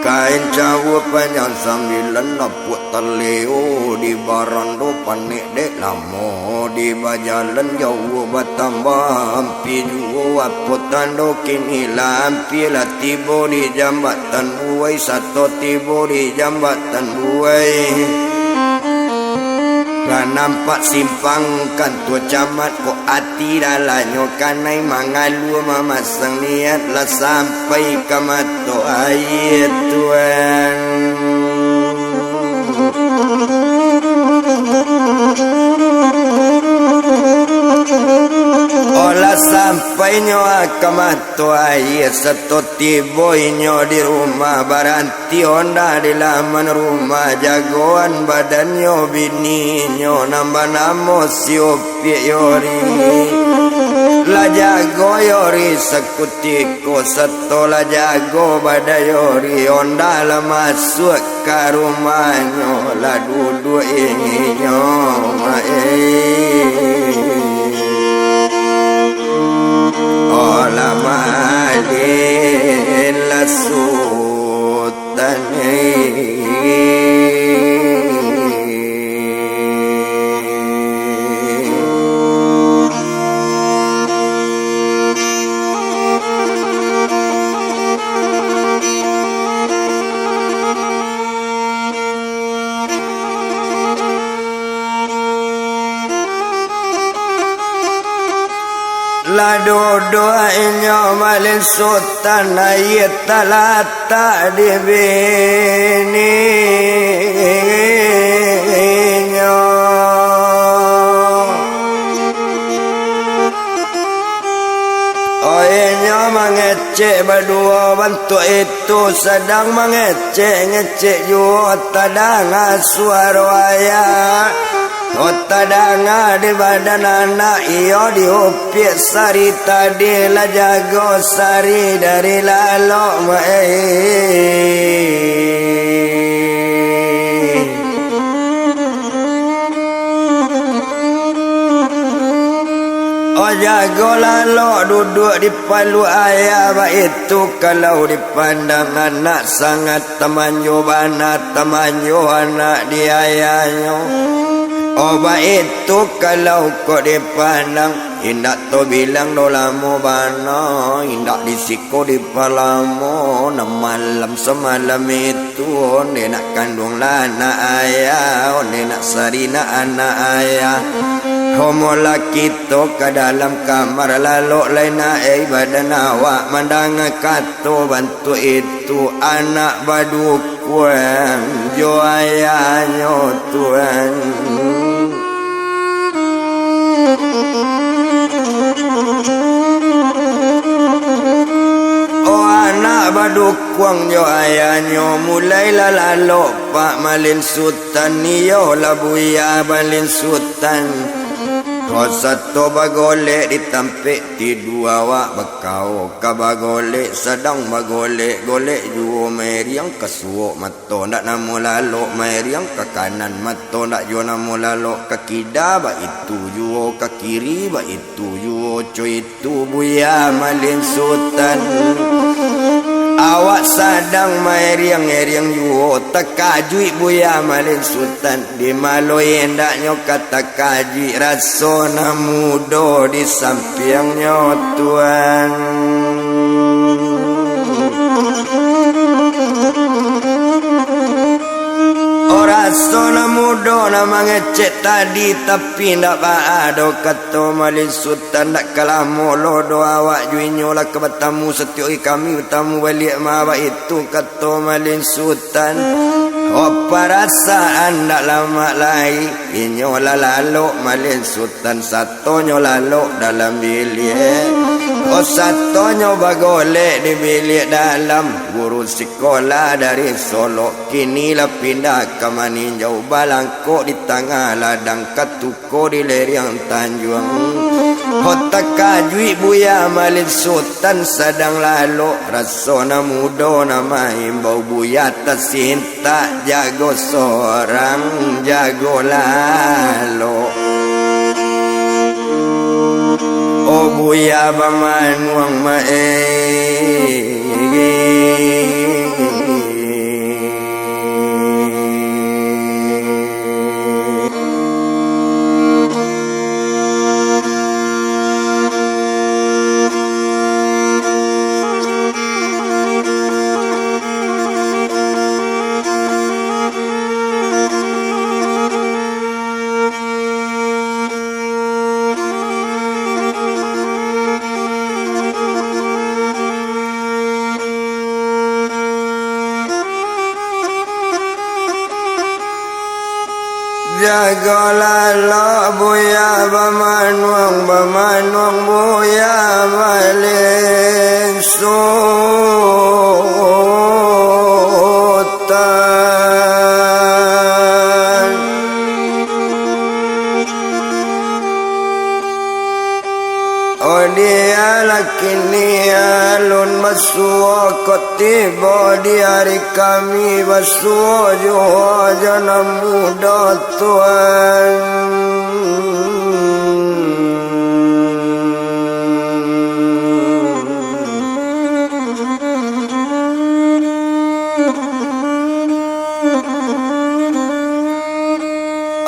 Kain cawa panjang sambilan lapuk terleo di barando panik dek lama di bajalan jauh bertambah ampi jua apa tando kini lampi lah tiba di jambatan buai satu tiba di jambatan buai. Nampak simpang kan tua camat ko hati dalanyo kanai mangalu memasang niat lah sampai ke mata air Tuhan. Olah sampai nyoa ke mata air satu tiba inyo di rumah baranti onda di laman rumah jagoan badannya bininyo nambah namo siopie yori la jago yori sekutiko setola jago badayori onda la masuk ke rumahnya la duduk inginyo olah malin la sultan la doa-doanya malin sultan ayat talata di bininya. Oyenya mengecek berdua bentuk itu sedang mengecek-ngecek jua tadang suara ayat. Otadanga di badan anak iyo diupiak sari tadi lah jago sari dari lalok oh jago lalok duduk di palu ayah itu kalau dipandang anak sangat temanyo banat temanyo anak di ayahnya. Oba itu kalau kau dipandang indak to bilang do lamo bana indak disiko di palamo na malam semalam itu ne nak kandung lana ayah ne nak sarina anak ayah homo laki to ke dalam kamar lalu lain badan awak mandang kato bantu itu anak badu kuang jo ayahnya Tuhan. Oh anak badukwang yo ayahnya mulai lalalo pak malin sultan niyo labuya malin sultan. Kau satu bagolek ditampik ti dua wak bakau ka bagolek sedang bagolek golek juo meriang kasuok mato nak namo lalok meriang ke kanan mato nak jo namo lalok ke kida ba itu juo ke kiri ba itu juo coy itu buya malin sultan. Awak sadang meriang-meriang juo takajui buya malin sultan di maloi hendaknya kata kaji rasona mudo di sampingnya Tuhan. Rasona mudo nama ngecek tadi tapi ndak ada kata malin sultan ndak kalah molo doa awak juinyo lah ke bertamu setiap kami bertamu balik maba itu kata malin sultan. Apa rasaan ndak lama lagi inyo lah lalu malin sultan satu nyo lalu dalam bilik Oh satu nyoba golek di bilik dalam, guru sekolah dari Solo kini lah pindah ke Maninjau, balangkok di tengah ladang, katuko di lereng Tanjung. Hotak kajui buya malin sultan sedang lalu, rasona muda nama imbau buya tersinta, jago seorang jago lalu. Oh buya baman wang mae jagalah lo buya bamanwang buya malin sultan. Oh dia lakini alun masuo kotibo di hari kami basuo juho jana muda Tuhan.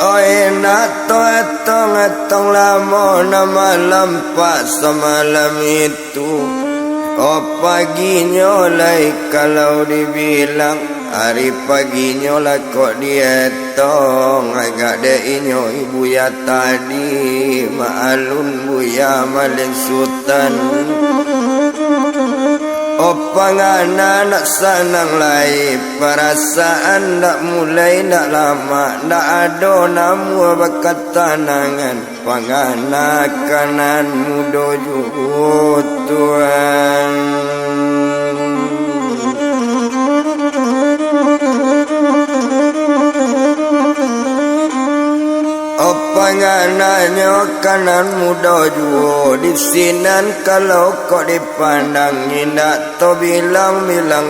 Oh enak to etong lama nama lampak semalam itu. Oh paginya lai kalau dibilang hari paginya lah kok dietong agak deinyo ibu ya tadi maalun buya malin sultan. Oh pangana nak sanang lai perasaan nak mulai nak lama nak ada namu bakat tanangan pangana kanan mudo juhut Tuhan. Panganannya kanan muda juo di sinan kalau kok dipandang indak to bilang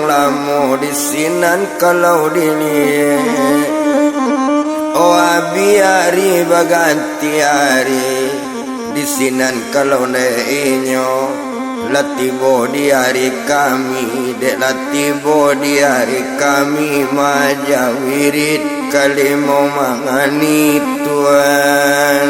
lamu di sinan kalau dilihat. Oh abi hari baganti hari di sinan kalau neinyo latibo di hari kami dek latibo di hari kami majawirit kali mau mangani Tuhan.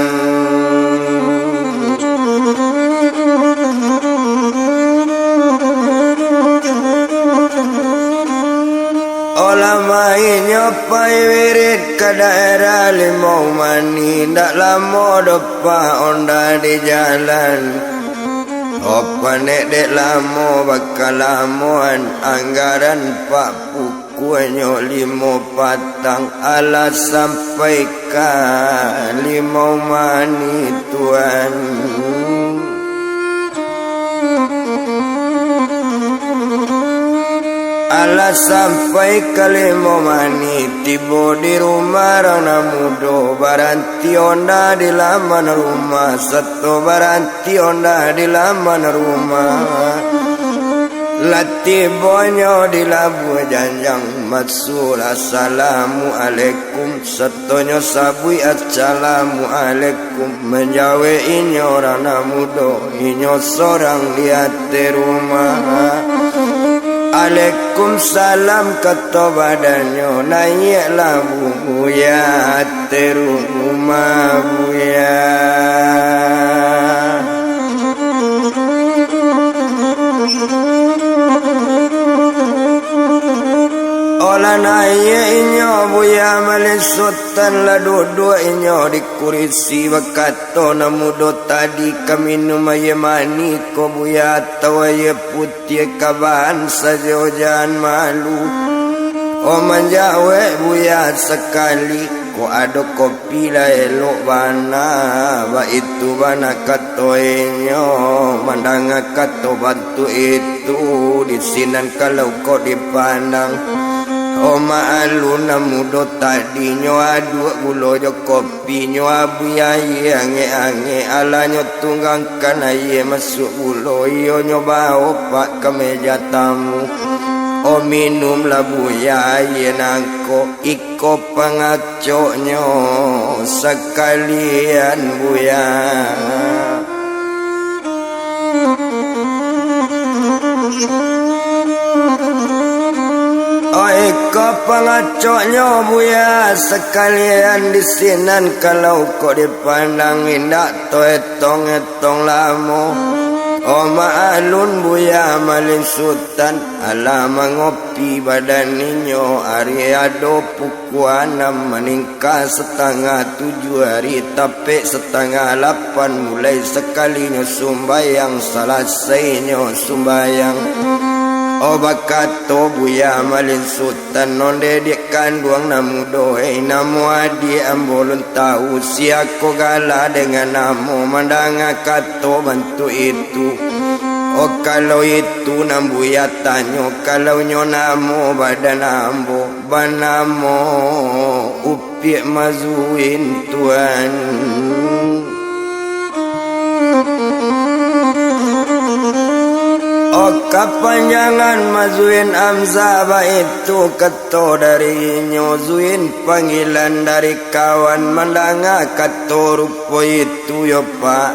Olah mainnya pai wirid ke daerah limau mani ndak lama depa onda di jalan. Opa nek dek lama bakal lamuan anggaran pak pukuanyo 5 patang ala sampai ke 5 mani Tuhan. Ala sampai ke 5 mani tiba di rumah rana mudo baranti onda di laman rumah satu baranti onda di laman rumah latibonyo di labu janjang masul assalamualaikum setonyo sabui assalamualaikum menjawe inyo rana mudo inyo sorang lihat di rumah. Waalaikumsalam kata badannya naiklah buya terumah buya. Olah naiknya buya malin sultan lah dua inyo di kursi bakato namudo tadi kami numaya mani ko buya tawaya putih kaban saja jangan malu. Oh menjawe buya sekali ko ado kopi la elok bana ba itu bana katoenyo mandanga kato bantu itu di sinan kalau kau dipandang Oma aluna mudo tadinyo adua bulo jo kopi nyo abuya ange alanyo tunggang kanaye masuk bulo iyo nyo bawa pak ke meja tamu O minum la buya nangko iko pangacoknyo sekalian buya Iko pangacoknya buya sekalian di sinan kalau kau dipandang indak to etong lamo Oma alun buya malin sultan alama ngopi badan ninyo hari ado pukuan meningkat setengah 7 hari tapi setengah 8 mulai sekalinya sumbayang selesainya sumbayang O bakato buya malin sultan nonde dik kanduang namu doe namu adi ambolun tahu siako gala dengan namu mandanga kato bantu itu O kalau itu nambu ya tanyo kalau nyo namu badan ambo banamo upi mazuin tuan O kapanjangan mazuin amzaba itu keto dari nyozuin panggilan dari kawan mandanga keto rupo itu yo pak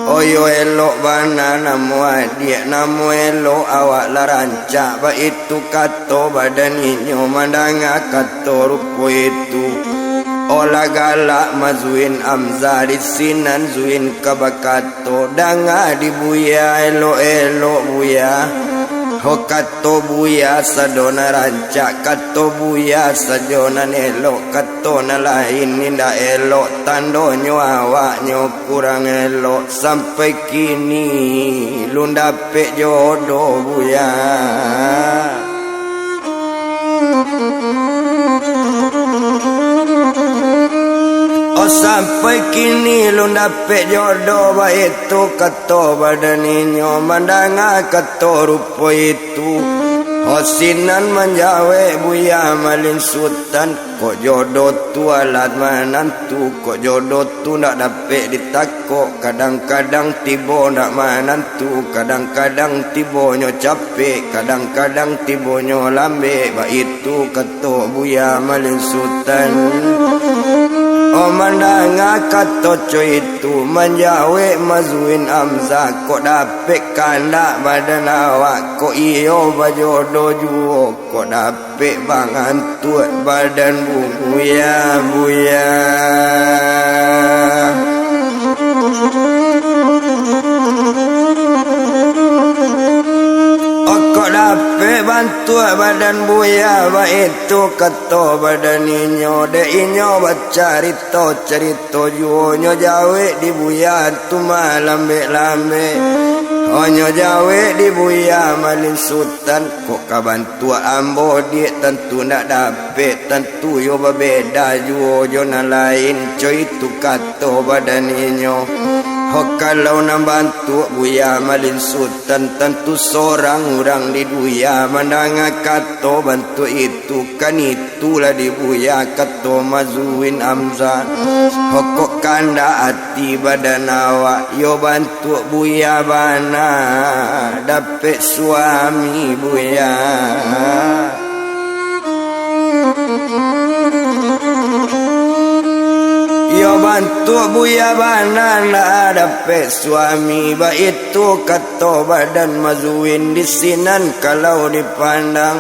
O yo elok bana namu adik namu elok awak larancak ba itu keto badan inyo mandanga keto rupo itu Ola galak mazuin amza di sinan zuin kabakato danga di buya elo buya Ho kato buya sadona rancak kato buya sajona elo kato na lain ninda elo tandonyo awaknyo kurang elo sampai kini lunda pe jodoh buya Sampai kini lu dapet jodoh ba itu kato badan inyo mandanga kato rupo itu Hosinan menjawe buya malin sultan kok jodoh tu alat manantu kok jodoh tu nak dapet ditakok kadang-kadang tibo nak manantu kadang-kadang tibo nyo capek kadang-kadang tibo nyo lambe ba itu kato buya malin sultan O mandanga kato coy itu menjawe mazuin amza kok dapet kandak badan awak kok iyo bajodoh juo kok dapet bangan tuat badan buya Kok dapet bantu badan buya ba itu kato badan inyo de inyo cerita juo nyo jawe di buya tu malambe onyo jawe di buya malin sultan kok kabantu ambo dia tentu nak dapet tentu yo berbeda juo jona lain coy itu kato badan inyo Ho kalau nak bantu buya malin sultan tentu seorang orang di buya mandanga kato bantu itu kan itulah di buya kato mazuin amza Hokok kanda hati badan awak yo bantu buya bana dapet suami buya Yo bantu buya bana nak dapet suami ba itu kato badan mazuin di sinan kalau dipandang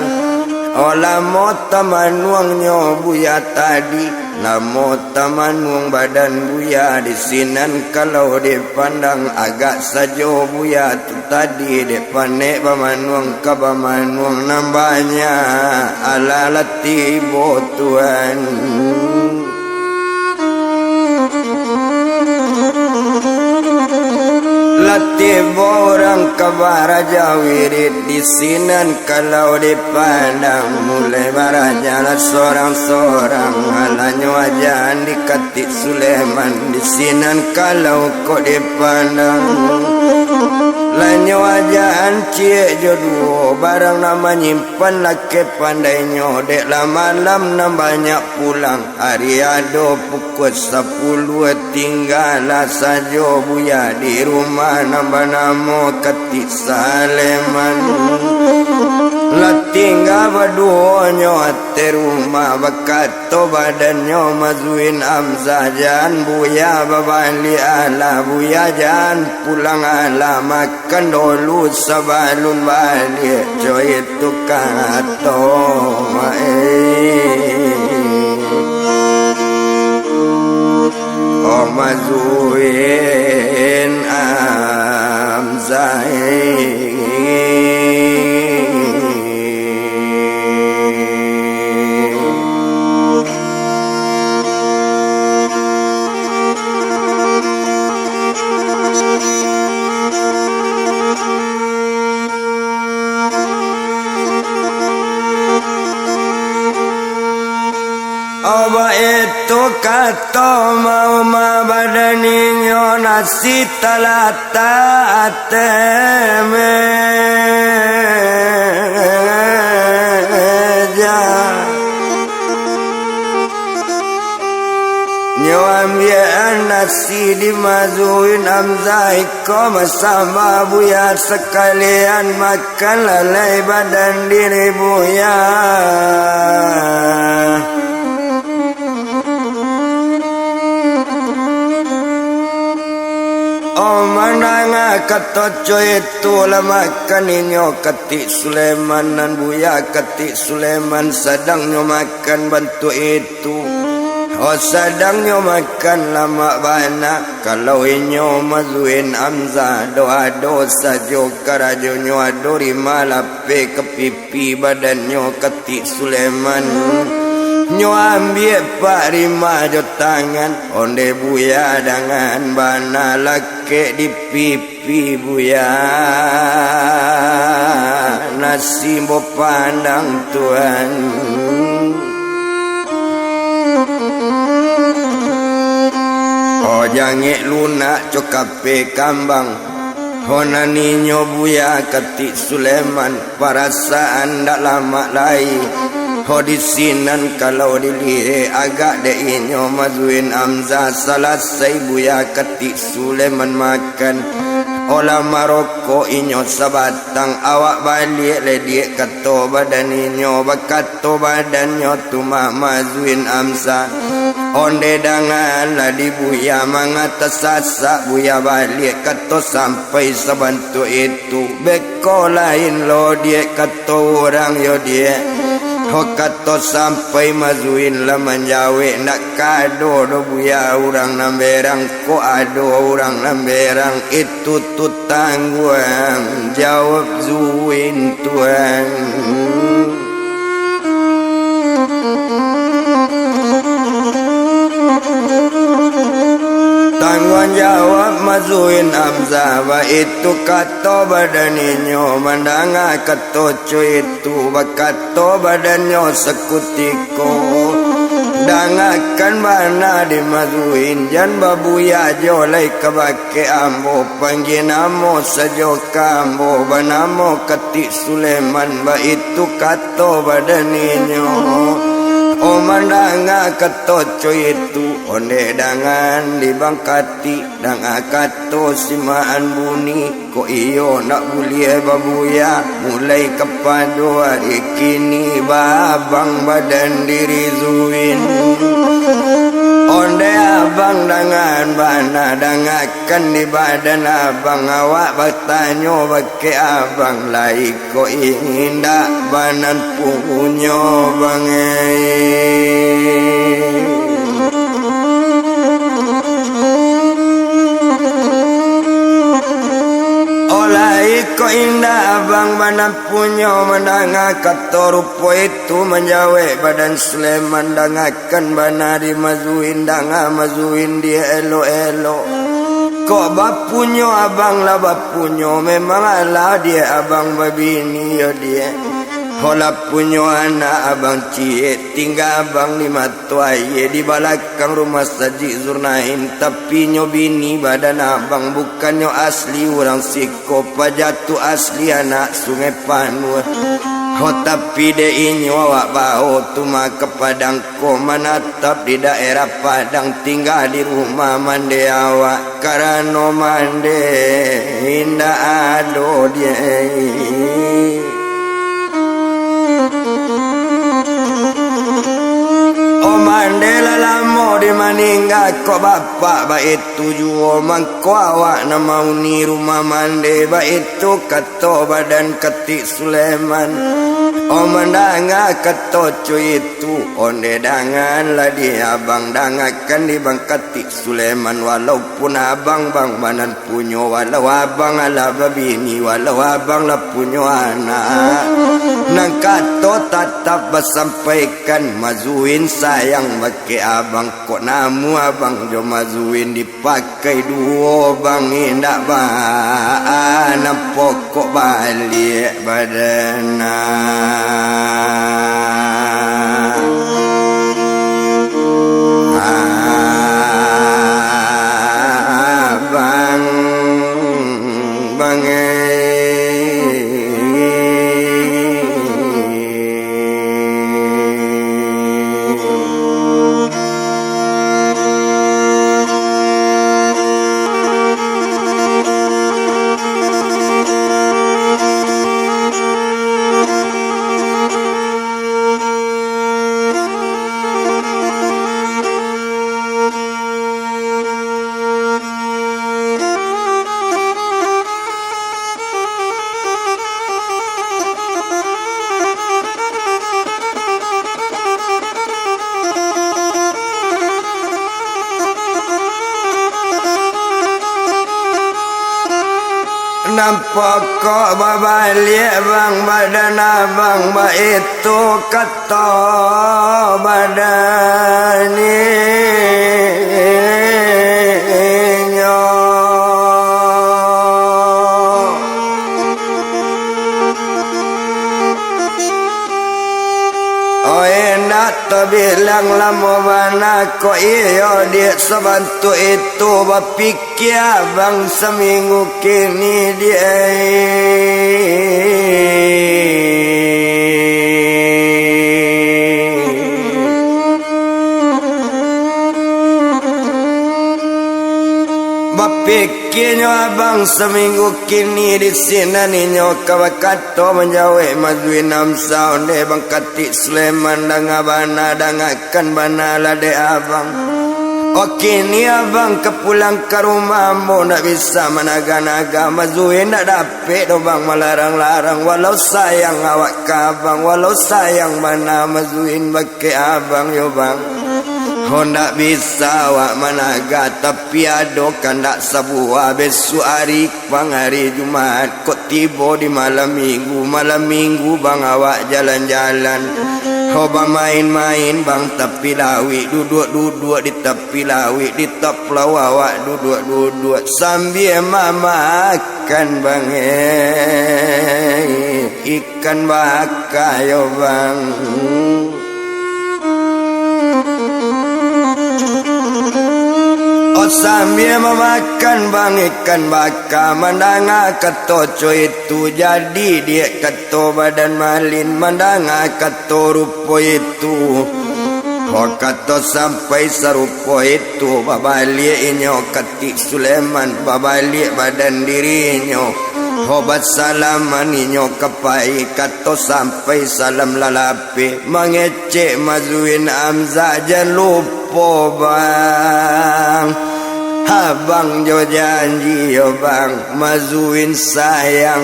lamo tamanuangnya buya tadi lamo tamanuang badan buya di sinan kalau dipandang agak sajo buya tu tadi depanek pamanuang kabamanuang nambahnya ala latibo tuan tiba orang kabaraja wirid di sinan kalau dipandang mulai baraja seorang-seorang halanya wajan di Kati Sulaiman di sinan kalau kok dipandang lanya wajan cie jodoh barang nama nyimpan laki pandai nyodek malam nam banyak pulang hari ado pukul 10 tinggal sajo buya di rumah nambah namo Kati Sulaiman la tinggal baduonyo ate rumah bakato badannya mazuin amzah jan buya babali ala buya jan pulang ala makan dulu sabalun balik coy itu kato oh mazuin amzah Oba itu kata mau mabadaninyo nasi talata atemeja nyo ambian nasi dimazuin amzai ko masama buya sekalian makan lalai badan diri buya mananga kata coy itu lama kaninyo Kati Sulaiman nan buya Kati Sulaiman sedangnya makan bantu itu oh sedangnya makan lama bana kalau inyo mazuin amzah doa dosa jo karajonyo adori malape ke pipi badannya Kati Sulaiman nyo ambil pak rima jo tangan onde buya dengan bana lake di pipi buya nasi bo pandang Tuhan oh jange lunak cokape kambang honani nyo buya Kati Sulaiman perasaan dak lama lai hodisinan kalau dilihat agak deinyo mazuin amzah selesai buya Kati Sulaiman makan olah maroko inyo sabatang awak balik ledik kato badan inyo bakato badannya tuma mazuin amzah onde dangan lah di buya mangatas sasak buya balik kato sampai sebantu itu beko lain lo dia kato orang yo dia Hokato sampai mazuin lah menjawe nak kado do buya orang namberang ko ado orang namberang itu tutang guang jawab zuin tuan tangguan jawab mazuin amzah ba itu kato badaninyo mandanga kato cuy itu bakato badannya sekutiko dangakan bana dimazuin jan babuya jolai kabake ambo panggil namo sajo kambo banamo Kati Sulaiman ba itu kato badaninyo oh mandanga kato coy itu onde dangan di bangkati danga kato simaan buni ko iyo nak bulie babuya mulai kepado hari kini babang badan diri zuin onde abang dengan bana dangakan di badan abang awak bertanya bake abang lai ko indah banan punyo bangai olai ko indah abang banan punyo mendanga kato rupo itu menjawe badan Sulaiman dangakan bana di mazuin danga mazuin dia elo-elo Kok bapunyo abang lah bapunyo, memang ala dia abang babini yo dia. Hola punyo anak abang cie, tinggal abang 5 tuai di belakang rumah Saji Zurnain. Tapi nyo bini badan abang bukan nyo asli orang Siko, pajatu asli anak Sungai Panua. Oh tapi de inyo awak bau tuma ke Padang ko menatap di daerah Padang, tinggal di rumah mande awak karano mande indah ado dia. Mandela lamo di maningga ko bapak ba itu juo mangko awak nama uni rumah mande ba itu kato badan ketik Suleman. O mendanga kato cuy itu onde dangan lah di abang dangakan di bang ketik Suleman. Walaupun abang bang banan punyo, walau abang ala babini, walau abang lah punyo anak, nang kato tetap bersampaikan mazuin sayang bagi abang. Kok namu abang jo mazuin dipakai duo bang indak ba pokok balik badana. Nampak kok babalik bang badan abang ba itu kata badannya. Oh enak tu bilang lama mana kok iyo dia sebantu itu berpikir bang seminggu kini dia. Bapikirnya abang seminggu kini di sini ninyo kawakato menjauh mazuin amsau de bang ketik Sleman dengan bana dengakan bana lade abang. Oh kini abang kepulang ke rumah mo nak bisa menaga-naga mazuin nak dapet do bang melarang-larang. Walau sayang awak ke abang, walau sayang bana mazuin bagi abang yo bang. Oh ndak bisa awak managa tapi ado kan ndak sebuah besok hari bang hari Jumat kok tiba di malam minggu bang awak jalan-jalan. Oh bang main-main bang tapi lawi duduk-duduk di tepi lawi di top pulau awak duduk-duduk sambil makan bang ikan bakar yo bang. Sambil memakan bang ikan bakar mendanga keto itu jadi dia keto badan malin mendanga keto rupo itu. Oh keto sampai serupo itu babalik inyo ketik Suleman babalik badan dirinya. Hobat salaman inyo kepai kato sampai salam lalapi mengecek mazuin amza jangan lupa bang. Abang jo janji yo bang mazuin sayang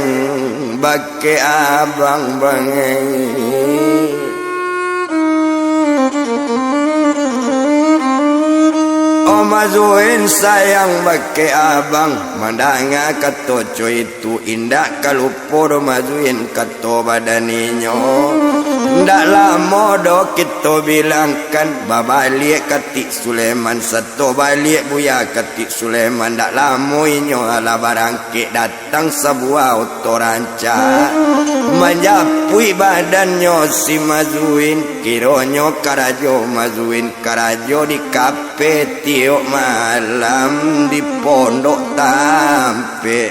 bagi abang bang. Oh mazuin sayang bagi abang mandanga kato itu indak kalupo do mazuin kato badaninyo. Ndak lama do kita to bilangkan babalik ketik Sulaiman seto balik buya ketik Sulaiman dak lamo inyo ala barangkit datang sebuah otoranca menjapui badannya si Mazuin kironyo karajo Mazuin karajo di kafe tiok malam di pondok tampe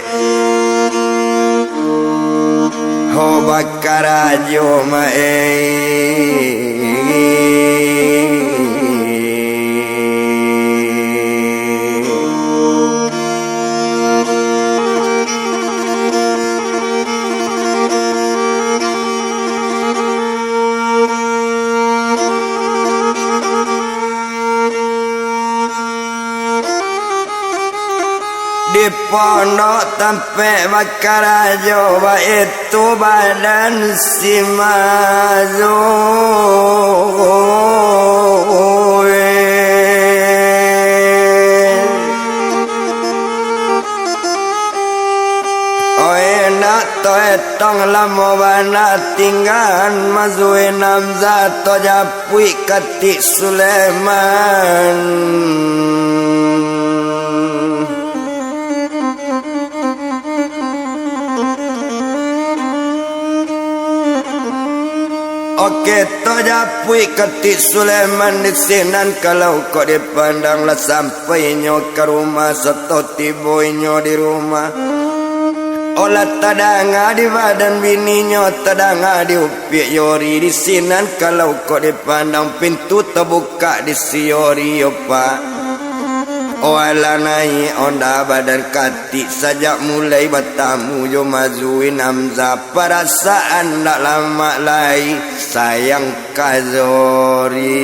ho bakarajo di pondok tempe bakarajo itu badan si Mazuin oh enak to etong lamo bana tinggal Mazuin Hamzah to japui ketik Sulaiman Oke, to japui ketik Sulaiman di sinan kalau kau dipandang lah sampai nyo ke rumah seto tibo nyo di rumah. Olah tadanga di badan bininya tadanga di upik yori di sinan kalau kau dipandang pintu terbuka di siori opa. Wala naik onda badan katik sajak mulai bertamu jo Mazuin Hamzah perasaan tak lama lagi sayang kazori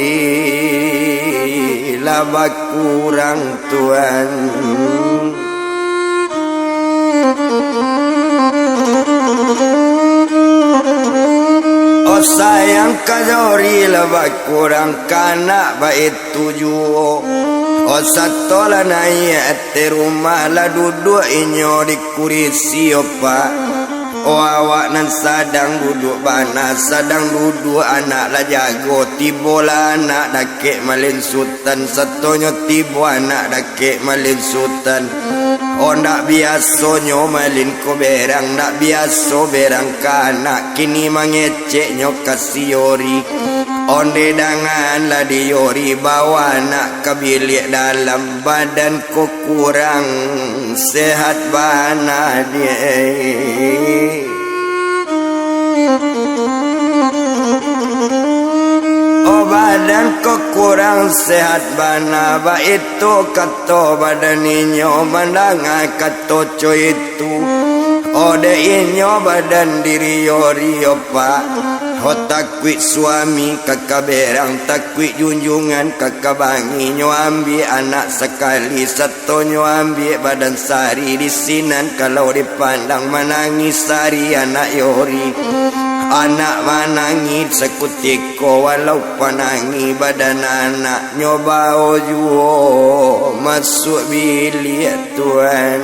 laba kurang tuan oh sayang kazori laba kurang kanak baik tujuh oh satu lah naik di rumah lah duduk inyo di kursi opa oh awak nan sadang duduk bana sadang duduk anak lah jago tibo lah anak dakik malin sultan setonyo tibo anak dakik malin sultan oh ndak biasa nyo malin ko berang ndak biasa berang kanak kini mangecek nyo kasiori onde dangan lah diori bawa nak ke bilik dalam badan ko kurang sehat bana dia oh badan ko kurang sehat bana ba itu kato badan inyo mandangan kato coy itu ode inyo badan diri yori opa ho takwik suami kakak berang takwik junjungan kakak bangi nyo ambil anak sekali satu nyo ambil badan sari di sinan kalau dipandang menangis sari anak yori anak menangis sekutiko walau panangi badan anak nyoba ojuo masuk bilik tuan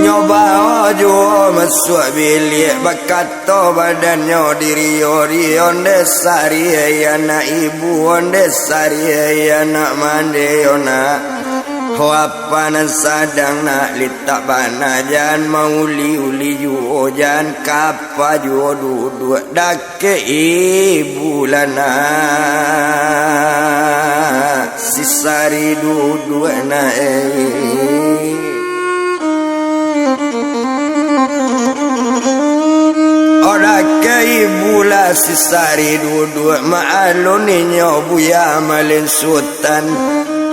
nyoba ojo masuk bilik bakato badannya diri yori onde sari anak ibu onde sari anak mande ona ho apa nan sadang nak litak bana jan mauli uli juo jan kapa juo duduk dake ibu lana sisari duduk na Ora ke ibu lah sisari duduk maalun ninyo buya malin sultan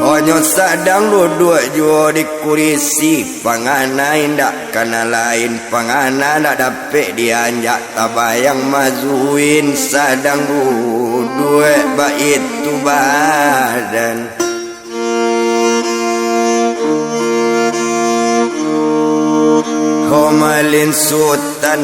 Onyo sadang duduk juo di kurisi pangana indak kana lain pangana nak dapet dianjak tabayang Mazuin sadang duduk ba itu badan Komalin sultan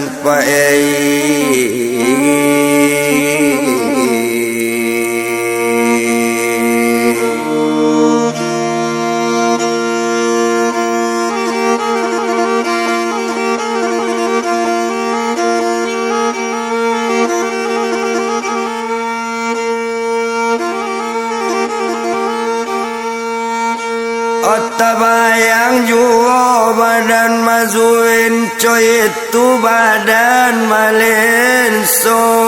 tabayang juo badan mazuin coy itu badan malensotan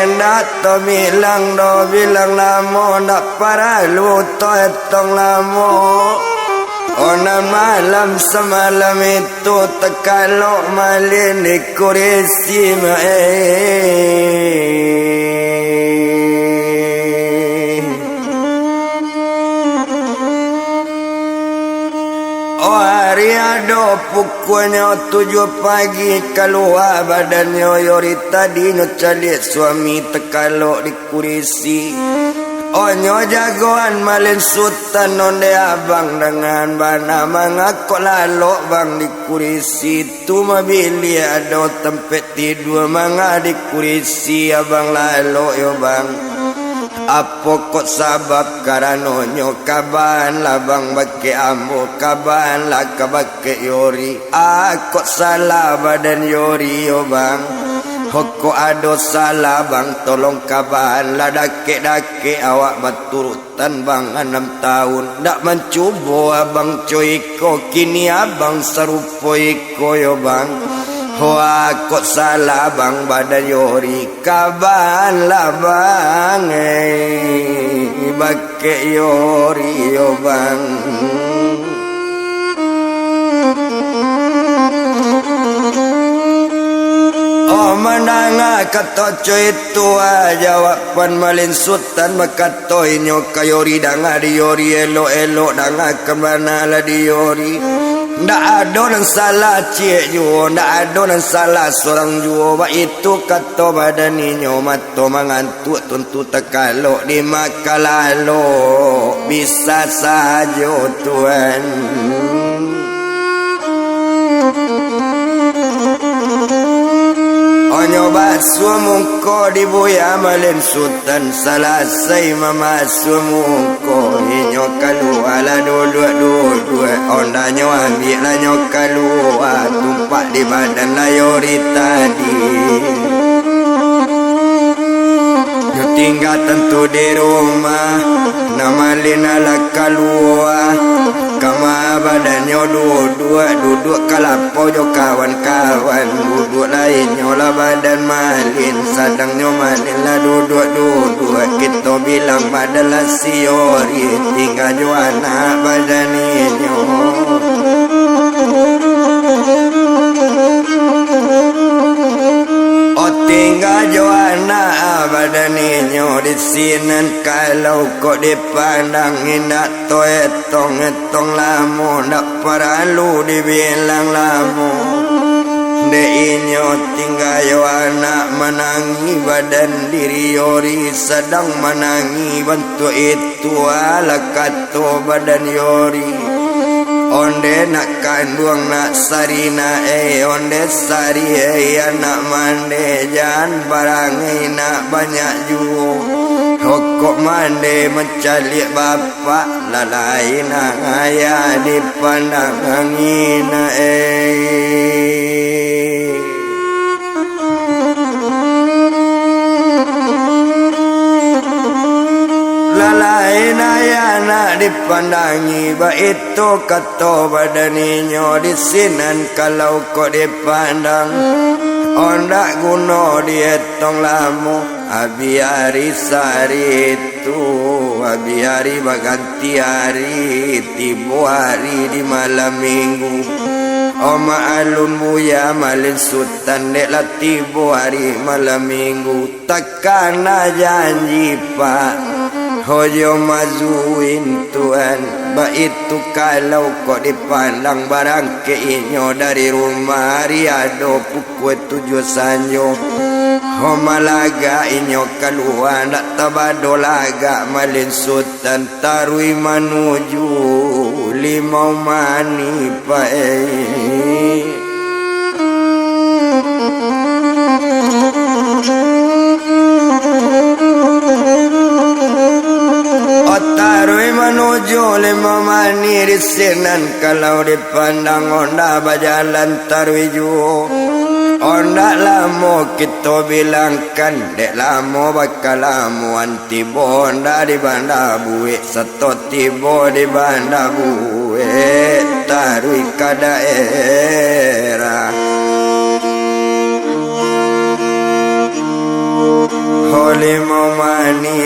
Endak to bilang lamo nak para lu to etong lamo Ona malam semalam itu tekalok malin di kursi Oh hari ada pukulnya 7 pagi keluar badannya yori tadi calik suami tekalok di kursi Onyo jagoan malin sultan onde abang dengan bana mangakok lalok bang di kursi tu mabili ada tempat tidur manga di kursi abang lalok yo bang apa kok sabab karano nyo kaban lah bang bake ambo kaban lah kabake yori kok salah badan yori yo bang Hoko ado salah bang tolong kaban lah dake awak berturutan bang 6 tahun Dak mencuba abang coiko kini abang serupo iko yo bang Hoa kok salah bang badan yori kaban lah bang bake yori yo bang Menanga kata coy tua jawapan malin sultan makato inyo kayori danga diori elo danga kemana lah diori ndak ada yang salah cik juo ndak ada yang salah seorang juo ba itu kata badan inyo mato mangantuk tentu tekalok di makalalo bisa saja tuan Nyoba suamungko dibuya malin sultan salasai mama suamungko inyo kalua la dua onda nyo ambil la nyo kalua tumpak di badan layori tadi nyo tinggal tentu di rumah namalin ala kalua kama badannya duduk kalapo jo kawan-kawan duduk lainnya lah badan malin sadangnya malin lah duduk kita bilang badan lah siori tinggal jo anak badannya tinggal jo anak badannya di sini kalau kok dipandang indak to etong lamo ndak perlu dibilang lamo de inyo tinggal yo anak menangi badan diri yori sedang menangi bantu itu ala kato badan yori onde nak kandung nak sarina onde sari anak mande jangan barang nak banyak juo Hokok mande mencalik bapak lalai nang ayah dipandang angin lalai ayah nak dipandangi ba itu kata badaninyo di sinan kalau kok dipandang ondak guna dietong lamu Abiari sari itu Abiari baganti hari Tibo hari di malam minggu Oma alun buya malin sultan Deklah tibo hari malam minggu Takkan janji pak Hojo mazuin tuan Ba itu kalau kok dipandang barang keinyo dari rumah hari ado pukul 7 sanjo Homa laga inyo keluar nak tabado laga malin sultan tarui manuju limau mani pae Otarui manuju limau mani di sinan kalau dipandang onda bajalan tarui juo Onda lamo kita to bilangkan dek lamo bakal lamuan tibo nda di banda buik seto tibo di banda buik tarui ka daerah Holy momani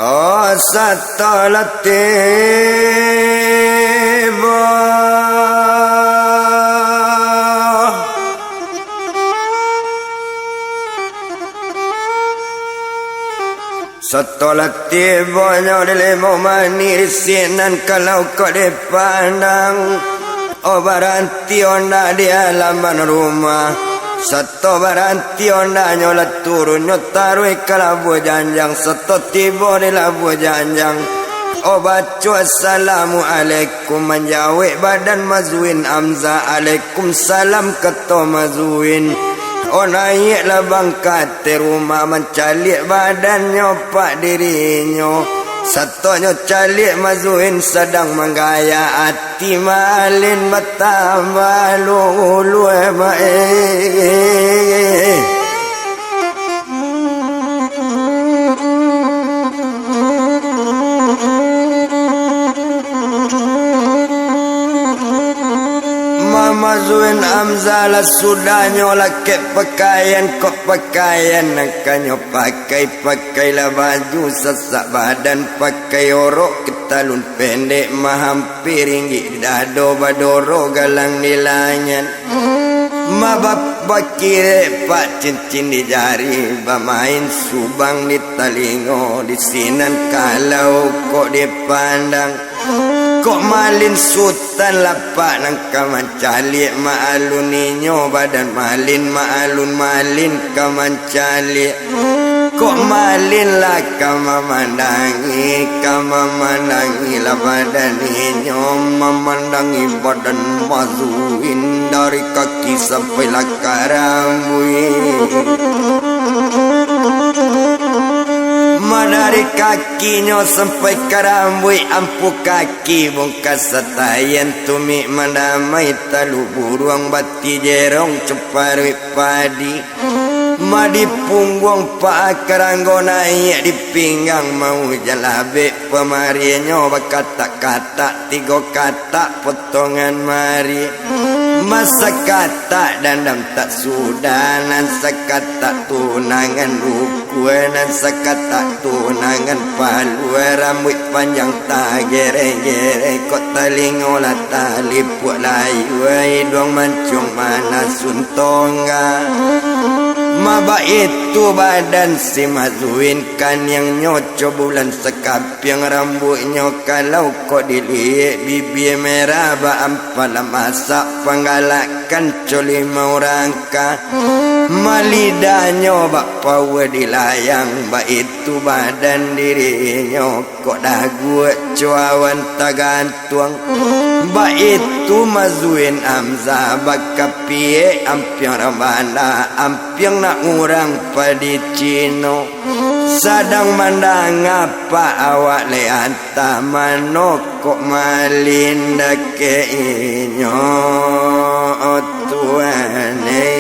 Oh satu latibo Satu latibo nyodele mau manisinan kalau kau dipandang Oh baranti onda di halaman rumah Satu baranti onda nyolat turun nyotarui ke labu janjang Satu tiba di labu janjang Oh baca assalamualaikum menjawab badan mazuin Amza Waalaikumsalam ketua mazuin Oh naiklah bangkat di rumah mencalik badannya pak dirinya Satunya calik mazuin sedang menggaya hati malin mata malu Mama Zuin Amzala sudah nyolak pakaian kok pakaian nakanya pakailah baju sesak badan pakai orok ketalun pendek mahampir ringgit dado badoro galang nilanyan mabap bakire pak cincin di jari bermain subang di talingo di sinan kalau kok dipandang Kok malin sultan lapak nangka mancalik maalun ninyo badan malin maalun malin kamancalik Kok malin lah kamamandangi lah badan ninyo memandangi badan mazuin dari kaki sampai lah karambui Dari kakinya sampai ke rambut ampu kaki bungkas setayan tumi mandamai talu buruang bati jerong ceparui padi Madi punggung pak keranggo naik di pinggang mau jalabe pemarinya berkata-kata tiga kata potongan mari Masa kata dandam tak sudah nan sekata tunangan rukuan sekata tunangan palu rambut panjang tak gere-gere kok talingola tali puak layu hidung mancung mana suntongga Maba itu badan si mazuin kan yang nyoco bulan sekap yang rambutnya kalau kok dilihat bibir merah baampala masak penggalakan coli mau rangka malidanya bak pawa dilayang bak itu badan dirinya kok dagu cuawan tak gantung bak itu mazuin Amza bak kapie ampiang rabanda ampiang nak ngurang padi Cino sadang mandang apa awak le anta mano kok malinda ke inyo tuane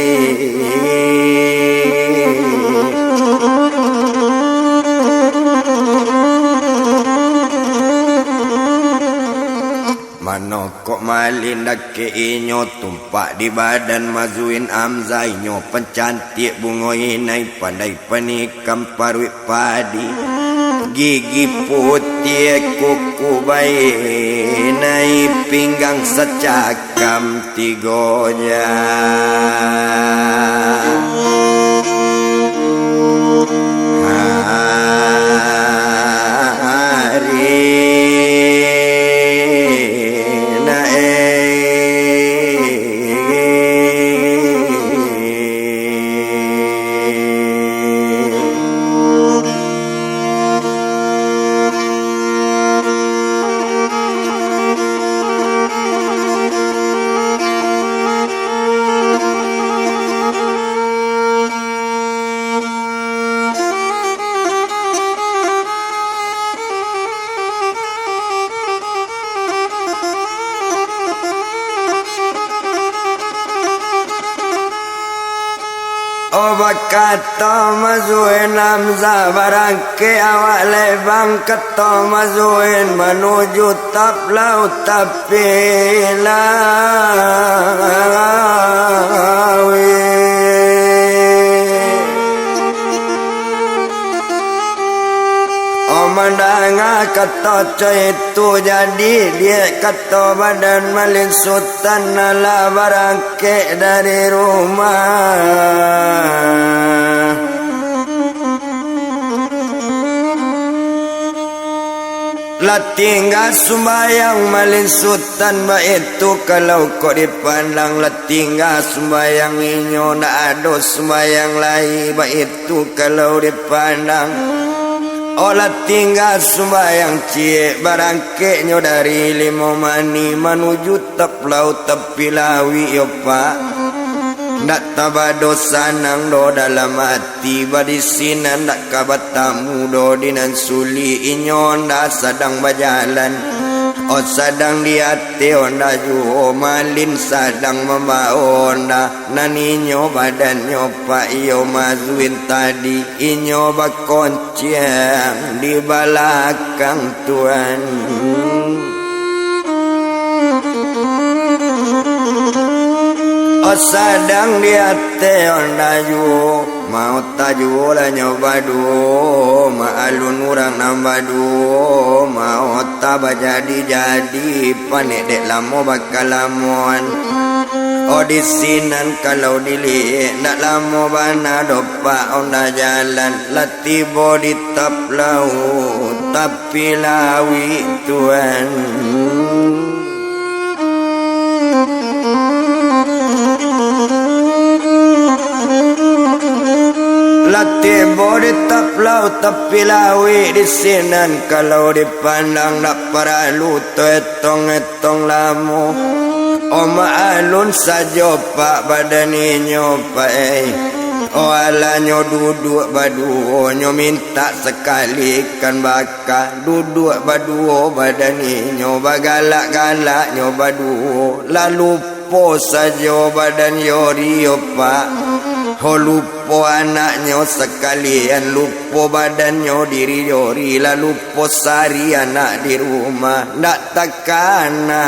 Mano kok malinda ke inyo tumpak di badan mazuin Amza inyo pencantik bungo inai pandai penikam parui padi gigi putih kuku bayi naik pinggang secakam tigonya Oba kata mazuin Hamzah barangke awak lebang kata mazuin menuju tap laut tapi lawi Omandanga kata itu jadi dia kata badan malin sultan ala barangke dari rumah lah tinggal sembayang malin sultan ba itu kalau kau dipandang lah tinggal sembayang inyo nak ada sembayang lain ba itu kalau dipandang olah tinggal sembayang cie barangke nyo dari limo mani menuju tep laut tepi lawi yo pak ndak tabado sanang do dalam hati badisinan ndak kabat tamu do dinan suli inyo ndak sedang berjalan o sedang di hati onda juo malin sedang membawa onda naninyo badannya pak iyo mazuin tadi inyo bakonciang di belakang tuan o sedang di hati onda juo mau tajuo lah nyoba duo maalun urang nambah duo mau taba jadi panik dek lamo bakal lamuan o disinan kalau dilihat nak lamo bana dopa onda jalan latibo di tap laut tapi lawi tuan Latibo di tap laut tapi lawi di sinan kalau dipandang nak paralu to etong lamu Oma alun saja pak badaninyo pak O alanyo duduk baduo nyo minta sekali kan baka duduk baduo badaninyo bagalak-galak nyo baduo lalu po saja badan yori pak Ho lupo anaknya sekalian lupo badannya diri yori lalu lupo sari anak di rumah ndak takana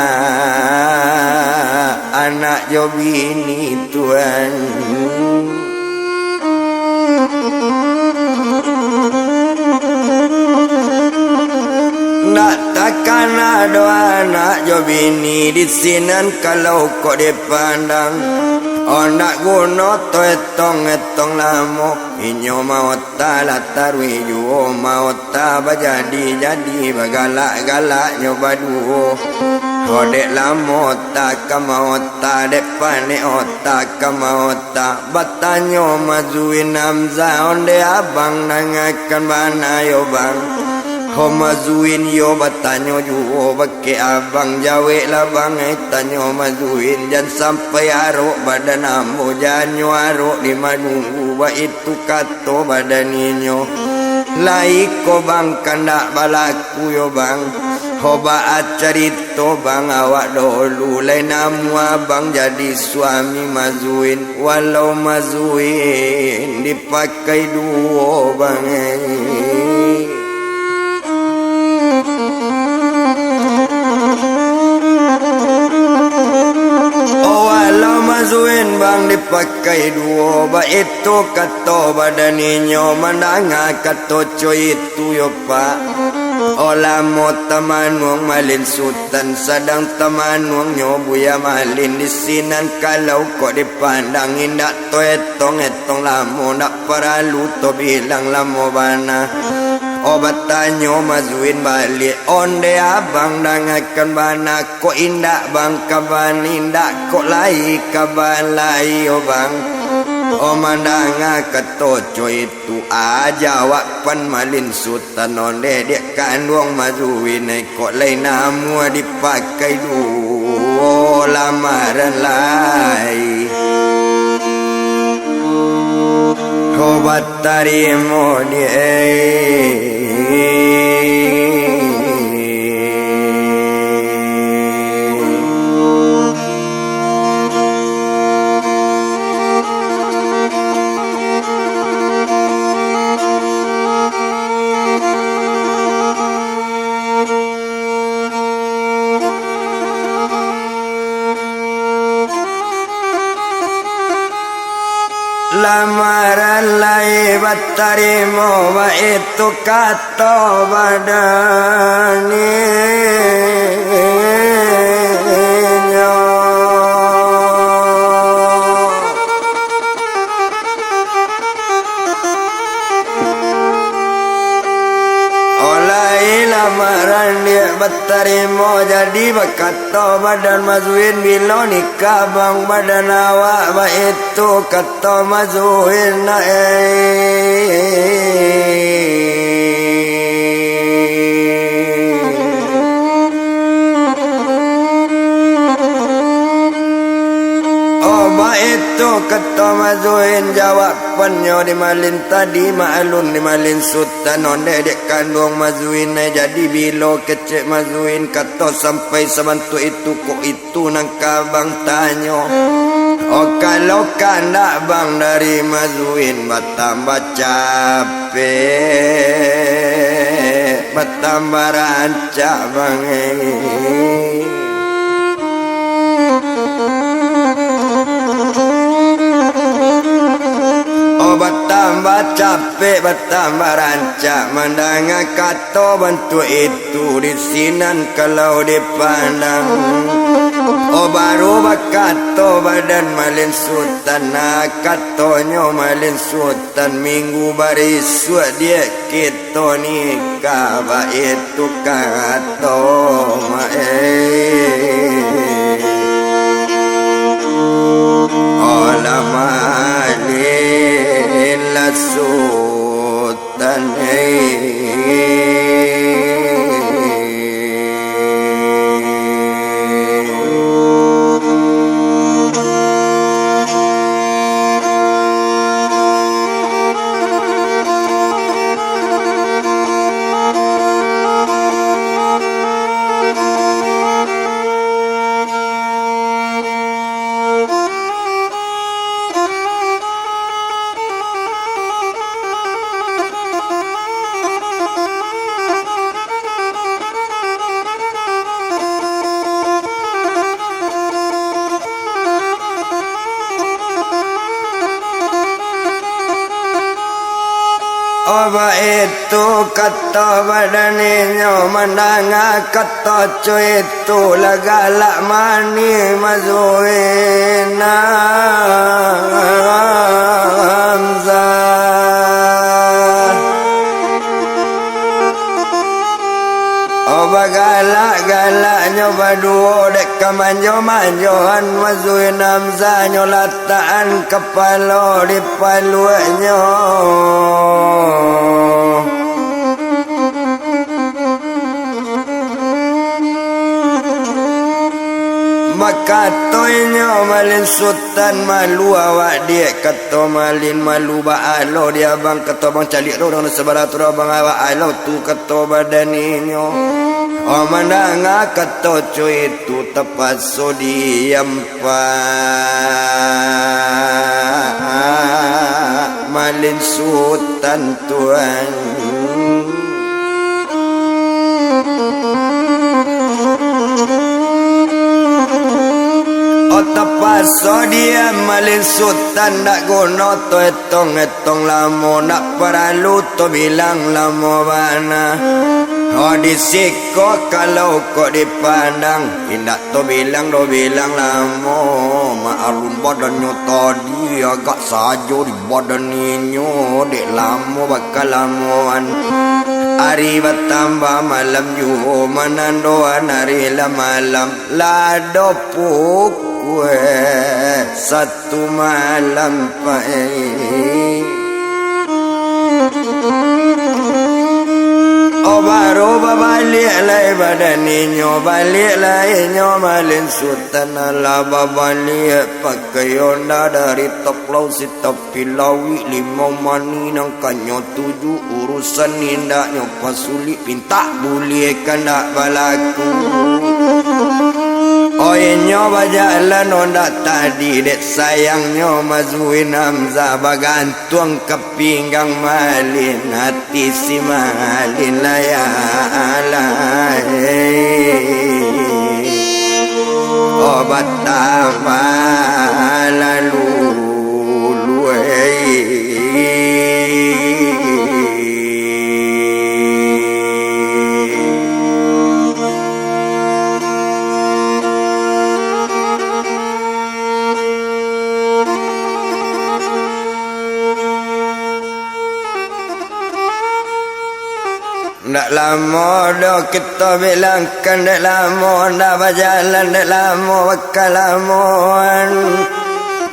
anak yo bini tuan nak takkan ada anak jo bini di sinan kalau kau dipandang oh nak guna to etong lamo inyo mau tala tarwi juo mau ta bajadi jadi bagalak nyoba duo Hodek lamo tak kamau tak depan ni otak kamau tak batanyo majuin Hamzah onde abang nangakan bana yo bang Ho majuin yo batanyo juo bake abang jawe lah bang tanyo majuin jan sampai arok badan ambo janyo arok di manunggu ba itu kato badaninyo Laiko bang kandak balaku yo bang Hoba acarito bang awak dulu lain namu abang jadi suami mazuin Walau mazuin dipakai duo bang Mazuin bang dipakai duo ba itu kato badaninyo mandanga kato coy itu yo pak Ola mo tamanwang malin sultan sadang tamanwang nyo buya malin di sinan kalau kok dipandang indak to etong lamo nak paralu to bilang lamo bana Obat tanyo mazuin balik onde abang dangakan bana ko indak bang kaban indak ko lai kaban lai o bang o mandanga katoco itu aja wakpan malin sultan onde dia kandung mazuin ko lai namu dipakai duo lamaran lai Obat tarimo dia lamaran lai batarimo wa itu kato badani lamaran dia berterima jadi berkata badan mazuin bila nikah bang badan awak itu kata mazuin itu kata mazuin jawabannya di malin tadi ma'alun di malin sultan onde dek kandung mazuin jadi bila kecek mazuin kata sampai sebantu itu kok itu nang kabang tanyo kalau kandak bang dari mazuin bertambah capek bertambah rancak bang bertambah capek, bertambah rancak mendengar kata bantu itu di sinan kalau dipandang. Baru berkata badan malin sultan, katanya malin sultan minggu barisua dia kita nikah itu kata malin la sultan itu kata badaninya menanga kata cuy itu lagalak mani mazuina Hamzah galak-galaknya berdua dek kemanjo-manjohan mazuin Hamzahnya lataan kepala di paluanya maka toynya malin sultan malu awak dia kata malin malu ba'alo dia bang kata bang calik rodong sebaratur bang awak alo tu kata badaninya mandanga kata cuy itu tepat so diam malin sultan tuan tepat so dia malin sultan nak guna to etong lamo nak perlu to bilang lamo bana disiko kalau kok dipandang indak to bilang lamo ma'arun badannya tadi agak saja di badaninyo dek lamo bakal lamuan hari bertambah malam juho menandoan hari lah malam lado puk satu malam baru balik lai badaninyo balik lai nyo malin sultan ala balik pakai onda dari top lau si tapi lawi lima mani nang kanyo 7 urusan indaknya pasuli pinta bulikan nak balaku Oyenyo bajalan onda tadi dek sayangnya mazuin Hamzah bagantung ke pinggang malin hati si malin layalai obat tambah lalu luwe Ndak lama dah kita bilangkan, ndak lama dah berjalan, ndak lama bakal lamuan.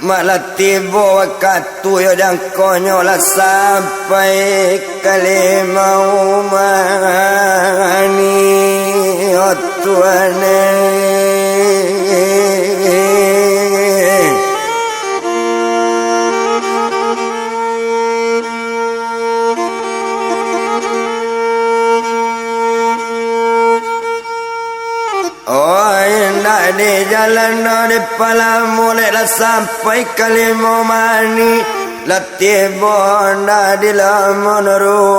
Malah tiba waktu yo jangkonyo lah sampai kalimau mani oh Tuhan. Di jalan di palamu dah sampai kalimau mani latibo na di lamun rumah.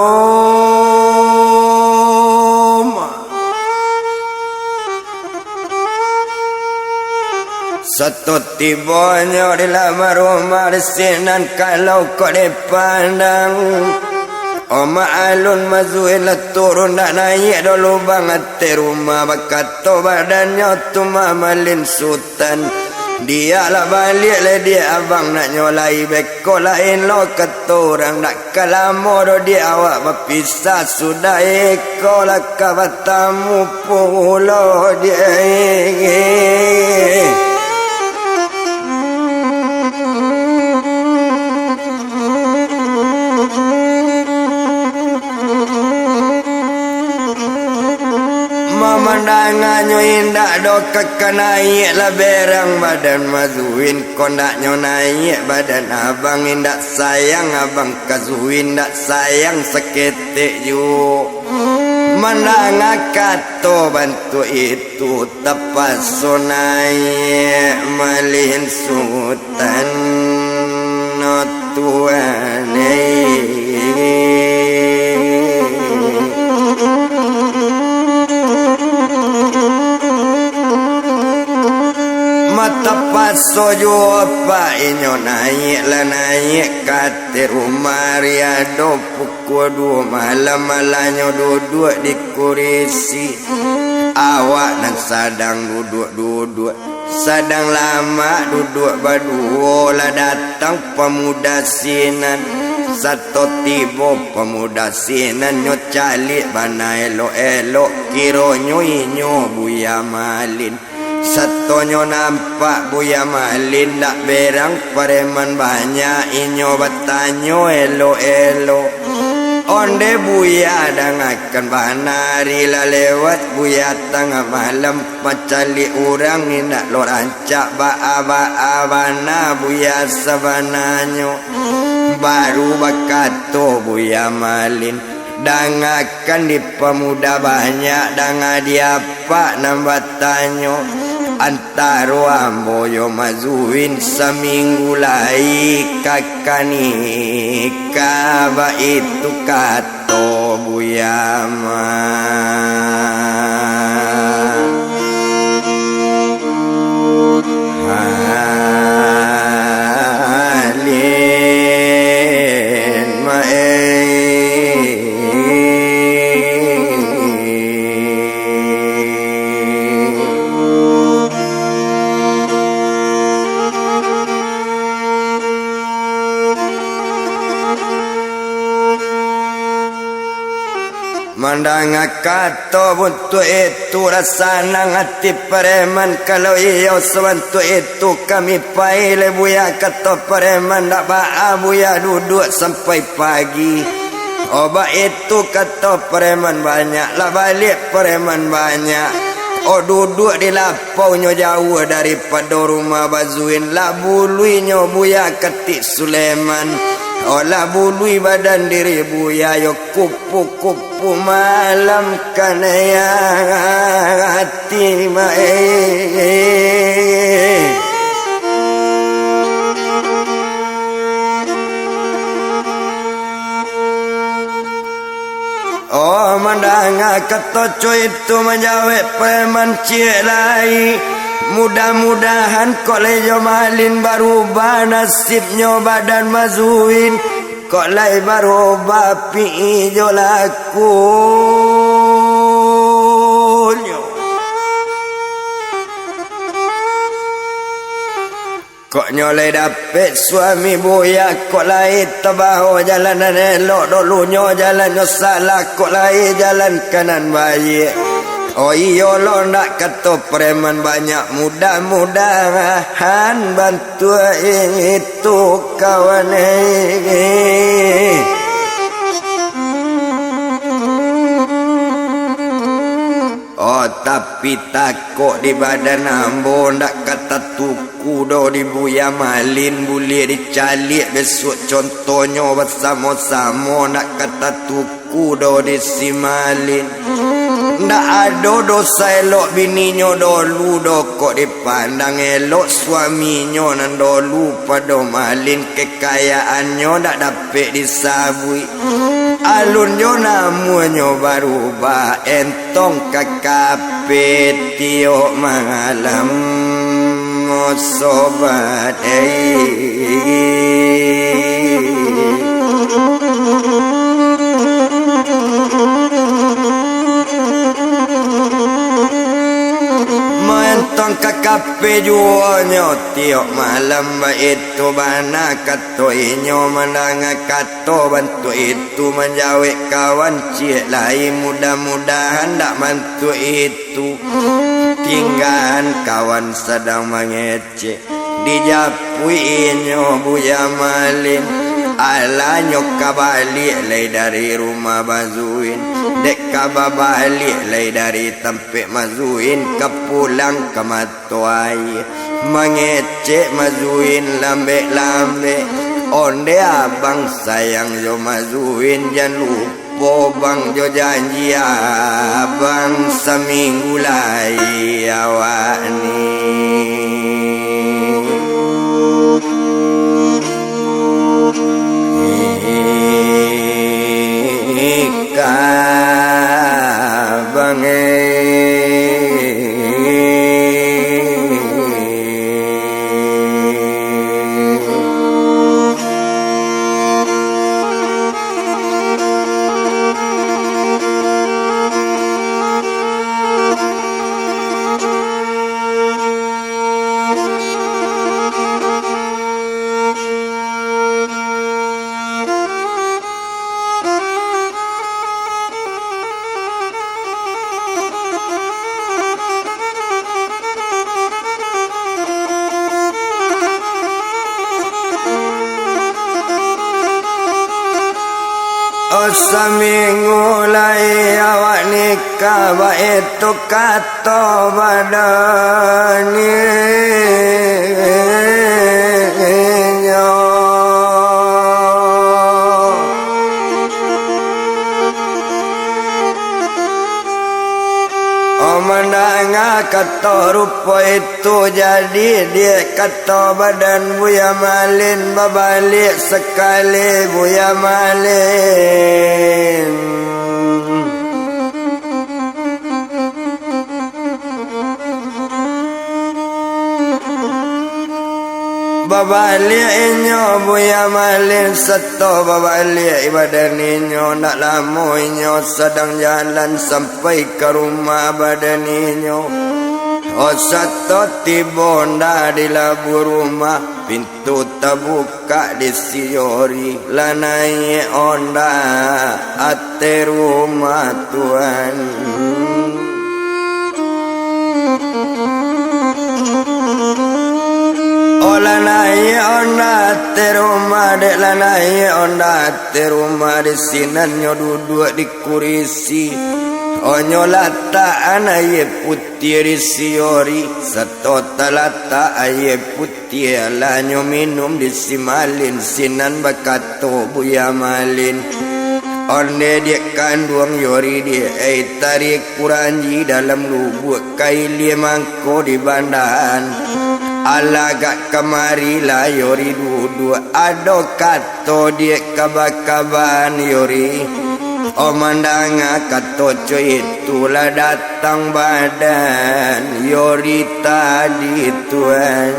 Satu tibonyo di lamun rumah sinan kalau kau dipandang. Oma alun mazuin lah turun dah naik dulu banget di rumah bakato badannya tu mamalin sultan. Dia lah balik lah dia abang nak nyolai beko lain lo keturang nak kalamo do dia awak berpisah sudah eko lah kawatamu pulo dia. Pemandangannya indah do kekanai lah berang badan mazuin kondaknya naik badan abang indah sayang abang kazuin dak sayang seketik ju mandang kato bantu itu tepas naik malin sultan no Tuhan. Sojo apa inyo naik lah naik kate rumah riado pukul 2 malam malahnya duduk di kursi awak dan sadang duduk sadang lama duduk berdua lah datang pemuda sinan satu tiba pemuda sinan nyo calik bana elok kironyo inyo Buya Malin. Satonyo nampak Buya Malin nak berang pareman banyak inyo bertanyo elo onde Buya dangakan banari lah lewat Buya tengah malam macali orang ni nak lo rancak ba bana Buya sabananyo baru bakato Buya Malin dangakan di pemuda banyak danga dia pak nambah tanyo antaro amboyo mazuin seminggu lai kakani kaba itu kato Buya mandang kato untuk itu rasa nang hati preman kalau iyo sebantu itu kami paile Buya kato preman dak ba Buya duduk sampai pagi oba itu kato preman banyak lah balik preman banyak duduk di lapaunya jauh daripada rumah bazuin lah buluinyo Buya ketik Sulaiman olah bului badan diri Buya yo kupu malam kanaya hati mandang ketoco itu menjawab preman cilai mudah-mudahan kolejo Malin barubah nasibnya badan mazuin kolai barubah pijo lakunyo Kok nyoleh dapet suami buaya, kok lain terbahu jalanan elok, dulunya jalannya salah, kok lain jalan kanan baik. Oh iya lo nak kata preman banyak, mudah-mudahan bantu itu kawan Oh tapi takut di badan ambo, nak kata tuku do dibuya malin, boleh dicalik besok contohnya bersama-sama, nak kata tuku do disimalin. Ndak ada dosa elok bininya dulu do, kok dipandang elok suaminya nan dulu pada malin, kekayaannya ndak dapat disabui. Alun jo namanya berubah, entong kakapet tiok malam sobat Mentong kakape juanya tiok malam itu bana kato inyo menanga kato bantu itu menjawab kawan cik lain, mudah-mudahan tak bantu itu. Tinggal kawan sedang mengecek dijapui inyo buya malin, alanyo kabalik lay dari rumah bazuin, dek kabalik lay dari tempat mazuin, kepulang ke matuai mengecek mazuin lambe-lambe. Onde abang sayang yo mazuin, jangan lupa bang jo janji abang seminggu lagi awak ni. Seminggu lai awak nikah, itu kata badani menanga kata rupa itu jadi dia kata badan buya malin, babalik sekali buya malin. Babalik inyo buya malin, seto babalik badan inyo, nak lama inyo sedang jalan sampai ke rumah badan inyo. Oh seto tiba ndak di labu rumah, pintu terbuka di siori, lanai onda ate rumah Tuhan. Lanai onda terumah dek, lanai onda terumah di sinanyo duduk di kurisi. Onyo lata anaye putih di siori, satu talata aye putih lanyo minum di simalin, sinan bakato buya malin. Onde dia kandung yori dia tarik kuranji dalam lubuk kaili mangko di bandahan. Alagak kemari lah yori duduk, ado kato dia kabakaban yori. Omandanga kato coy itulah datang badan yori tadi Tuhan.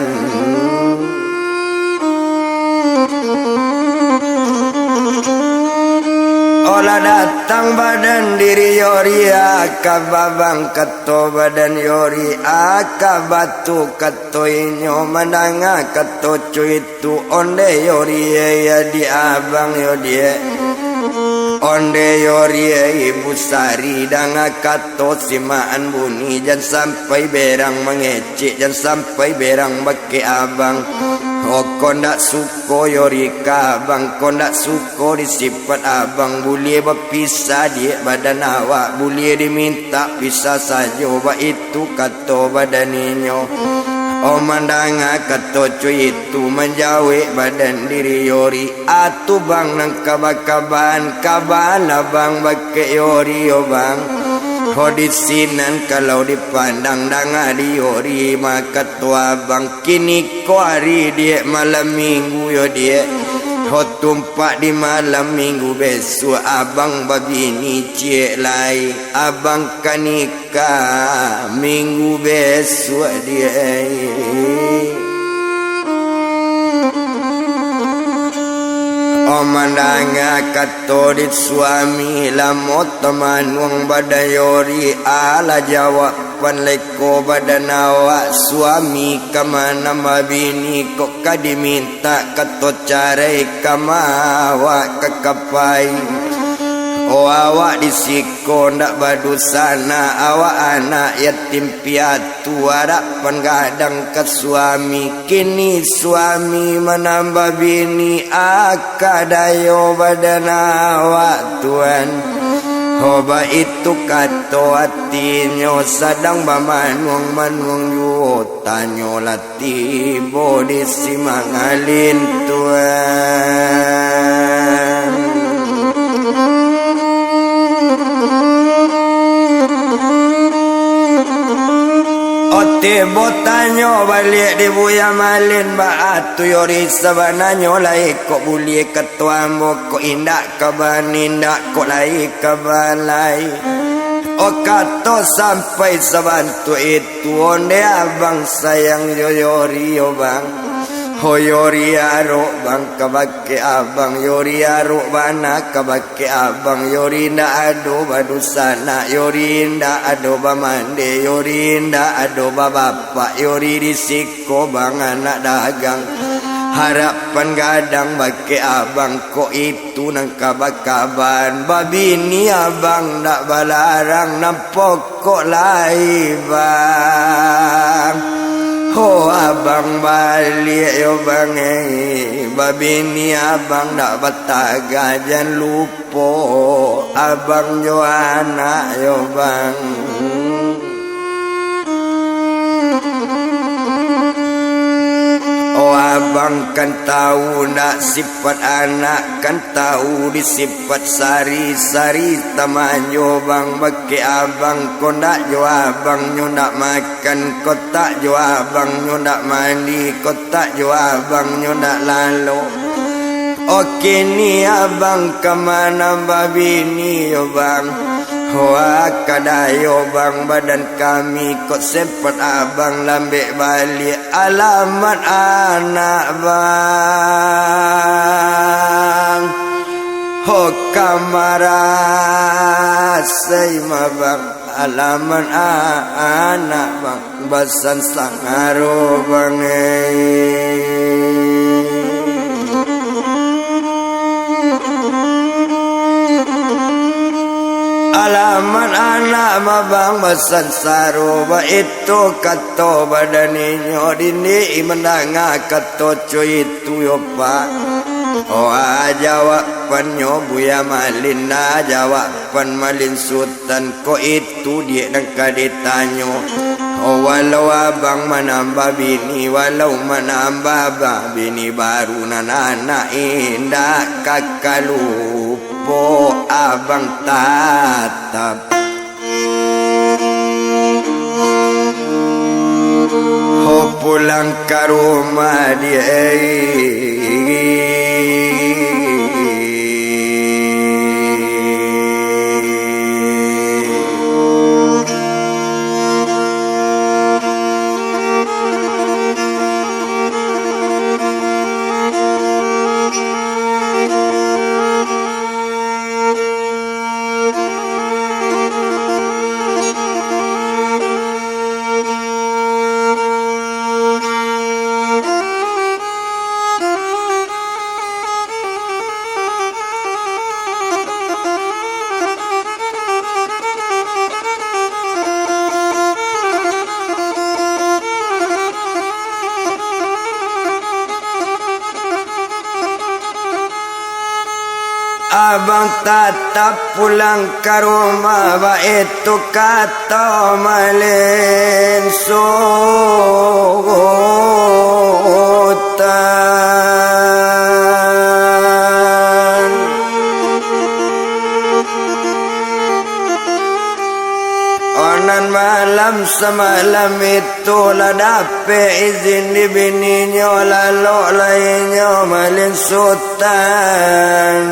Olah datang Batang badan diri yori akababang kato badan yori akabatu kato inyo mananga kato cuitu onde yori ya di abang yodi onde yori ibu sari danga kato simaan bunyi jangan sampai berang mengecek jangan sampai berang bake abang kau ndak suko yori kabang kau ndak suko disifat abang boleh berpisah dia badan awak boleh diminta pisah saja wa itu kata badaninyo mandanga kata cuy itu menjauh badan diri yori atu bang nang kaban abang bake yori yo bang Hodisinan kalau dipandang danga di yori maka tua bang kini ko hari dia malam minggu yo dia Ho tumpak di malam minggu besok abang babini cik lai abang kanika minggu besok dia Omandanga katorit suami lamot teman wong badayori ala jawaban leko badanawa suami kamana mabini kok kadiminta katot carai kamawa kekapai awak disiko ndak badusana awak anak yatim piatu harapan gadang ke suami kini suami menambah bini akadayo badan awak tuan hoba itu kato hatinya sadang bamanwang manwang yutanyo lati bodi simangalin tuan Ote botanyo balik di buya malin baatu yori sabananyo lai kok bulie ketuambo kok indak kabanindak kok lai kabalai O kato sampai sabantu itu onde abang sayang yoyori yo bang Hoyori aro bang kabake abang yori aro bana kabake abang yori nda ado badusana yori nda ado bamande yori nda ado bapak yori risiko bang anak dagang harapan gadang bake abang kok itu nang kabakaban babini abang ndak balarang nampok kok lai bang Ho abang balik yo bang babini abang dak bataga jangan lupa abang yo anak yo bang Oh abang kan tahu nak sifat anak kan tahu di sifat sari-sari tamanyo bang bagi abang ko nak jo abang nyo nak makan ko tak jo abang nyo nak mandi ko tak jo abang nyo nak lalu Oke ni abang kemana babini yo bang Hoa kadayo bang badan kami kok sempat abang lambek balik alamat anak bang Ho kamara sayma bang alamat anak bang basan sangaro bang Alaman anak mabang basan saroba itu kato badaninyo dini menanga kato cuy itu yo pak Oh jawabannya buya malin na jawaban malin sultan ko itu dia nangka ditanyo Oh walau abang menambah bini walau menambah bini baru anak indah kakalu Po abang tatap Ho pulang ke rumah dia Abang tetap pulang ke rumah, ba itu kata malin sultan. Onan malam semalam itulah dapet izin di bininya, lalu lainnya malin sultan.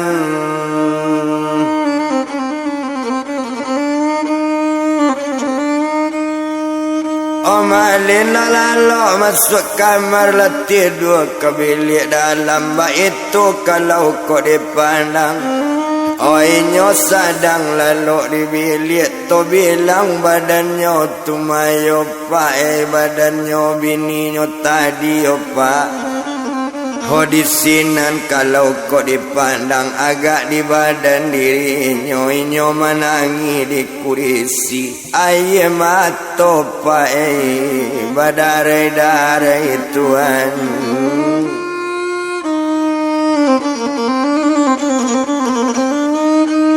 Malin lalu masuk kamar lah tidur ke bilik dalam, ba itu kalau kau dipandang oinyo sadang lalu di bilik tu bilang badannya tu mayo pak, badannya bininya tadi pak. Ho di sinan kalau kau dipandang agak di badan dirinya, inyo menangi di kurisi aye mato pak, badare-dare tuan.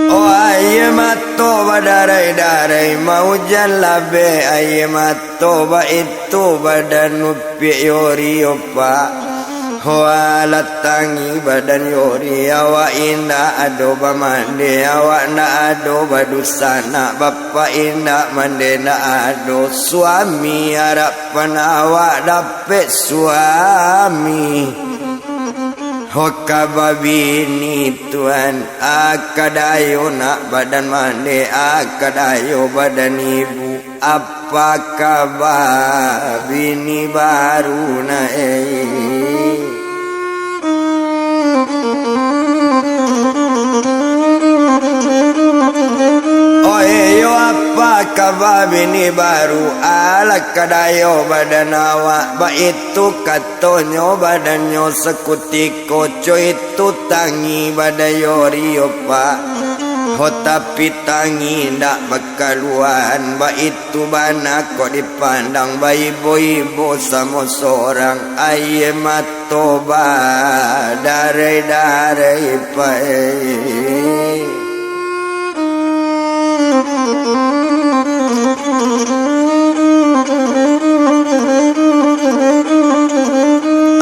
Oh aye mato badarai-darai mau jalabe, aye mato ba itu badan upi yori opa. Hoa latangi badan yori awak indah ado ba mande, awak na ado badusana bapa indah mande na ado suami, harapan awak dapet suami. Hoka babini tuan akadayo nak badan mande, akadayo badan ibu. Apa kabar bini baru na yo apa kabar bini baru, ala kadayo badan awak, ba itu katonyo badannya sekuti koco itu tangi badayo rio pak. Ho tapi tangi ndak bakaluan, ba itu bana kok dipandang ba ibu-ibu sama seorang aye matoba dare-dare pak.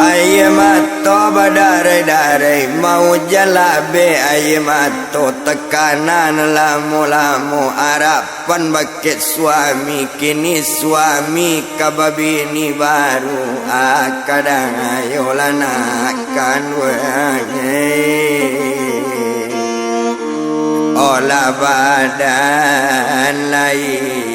Aye mato badare-dare mau jalabe, aye mato tekanan lamu-lamu, harapan bakit suami kini suami kababini baru akadang ayo lanakan olah badan lain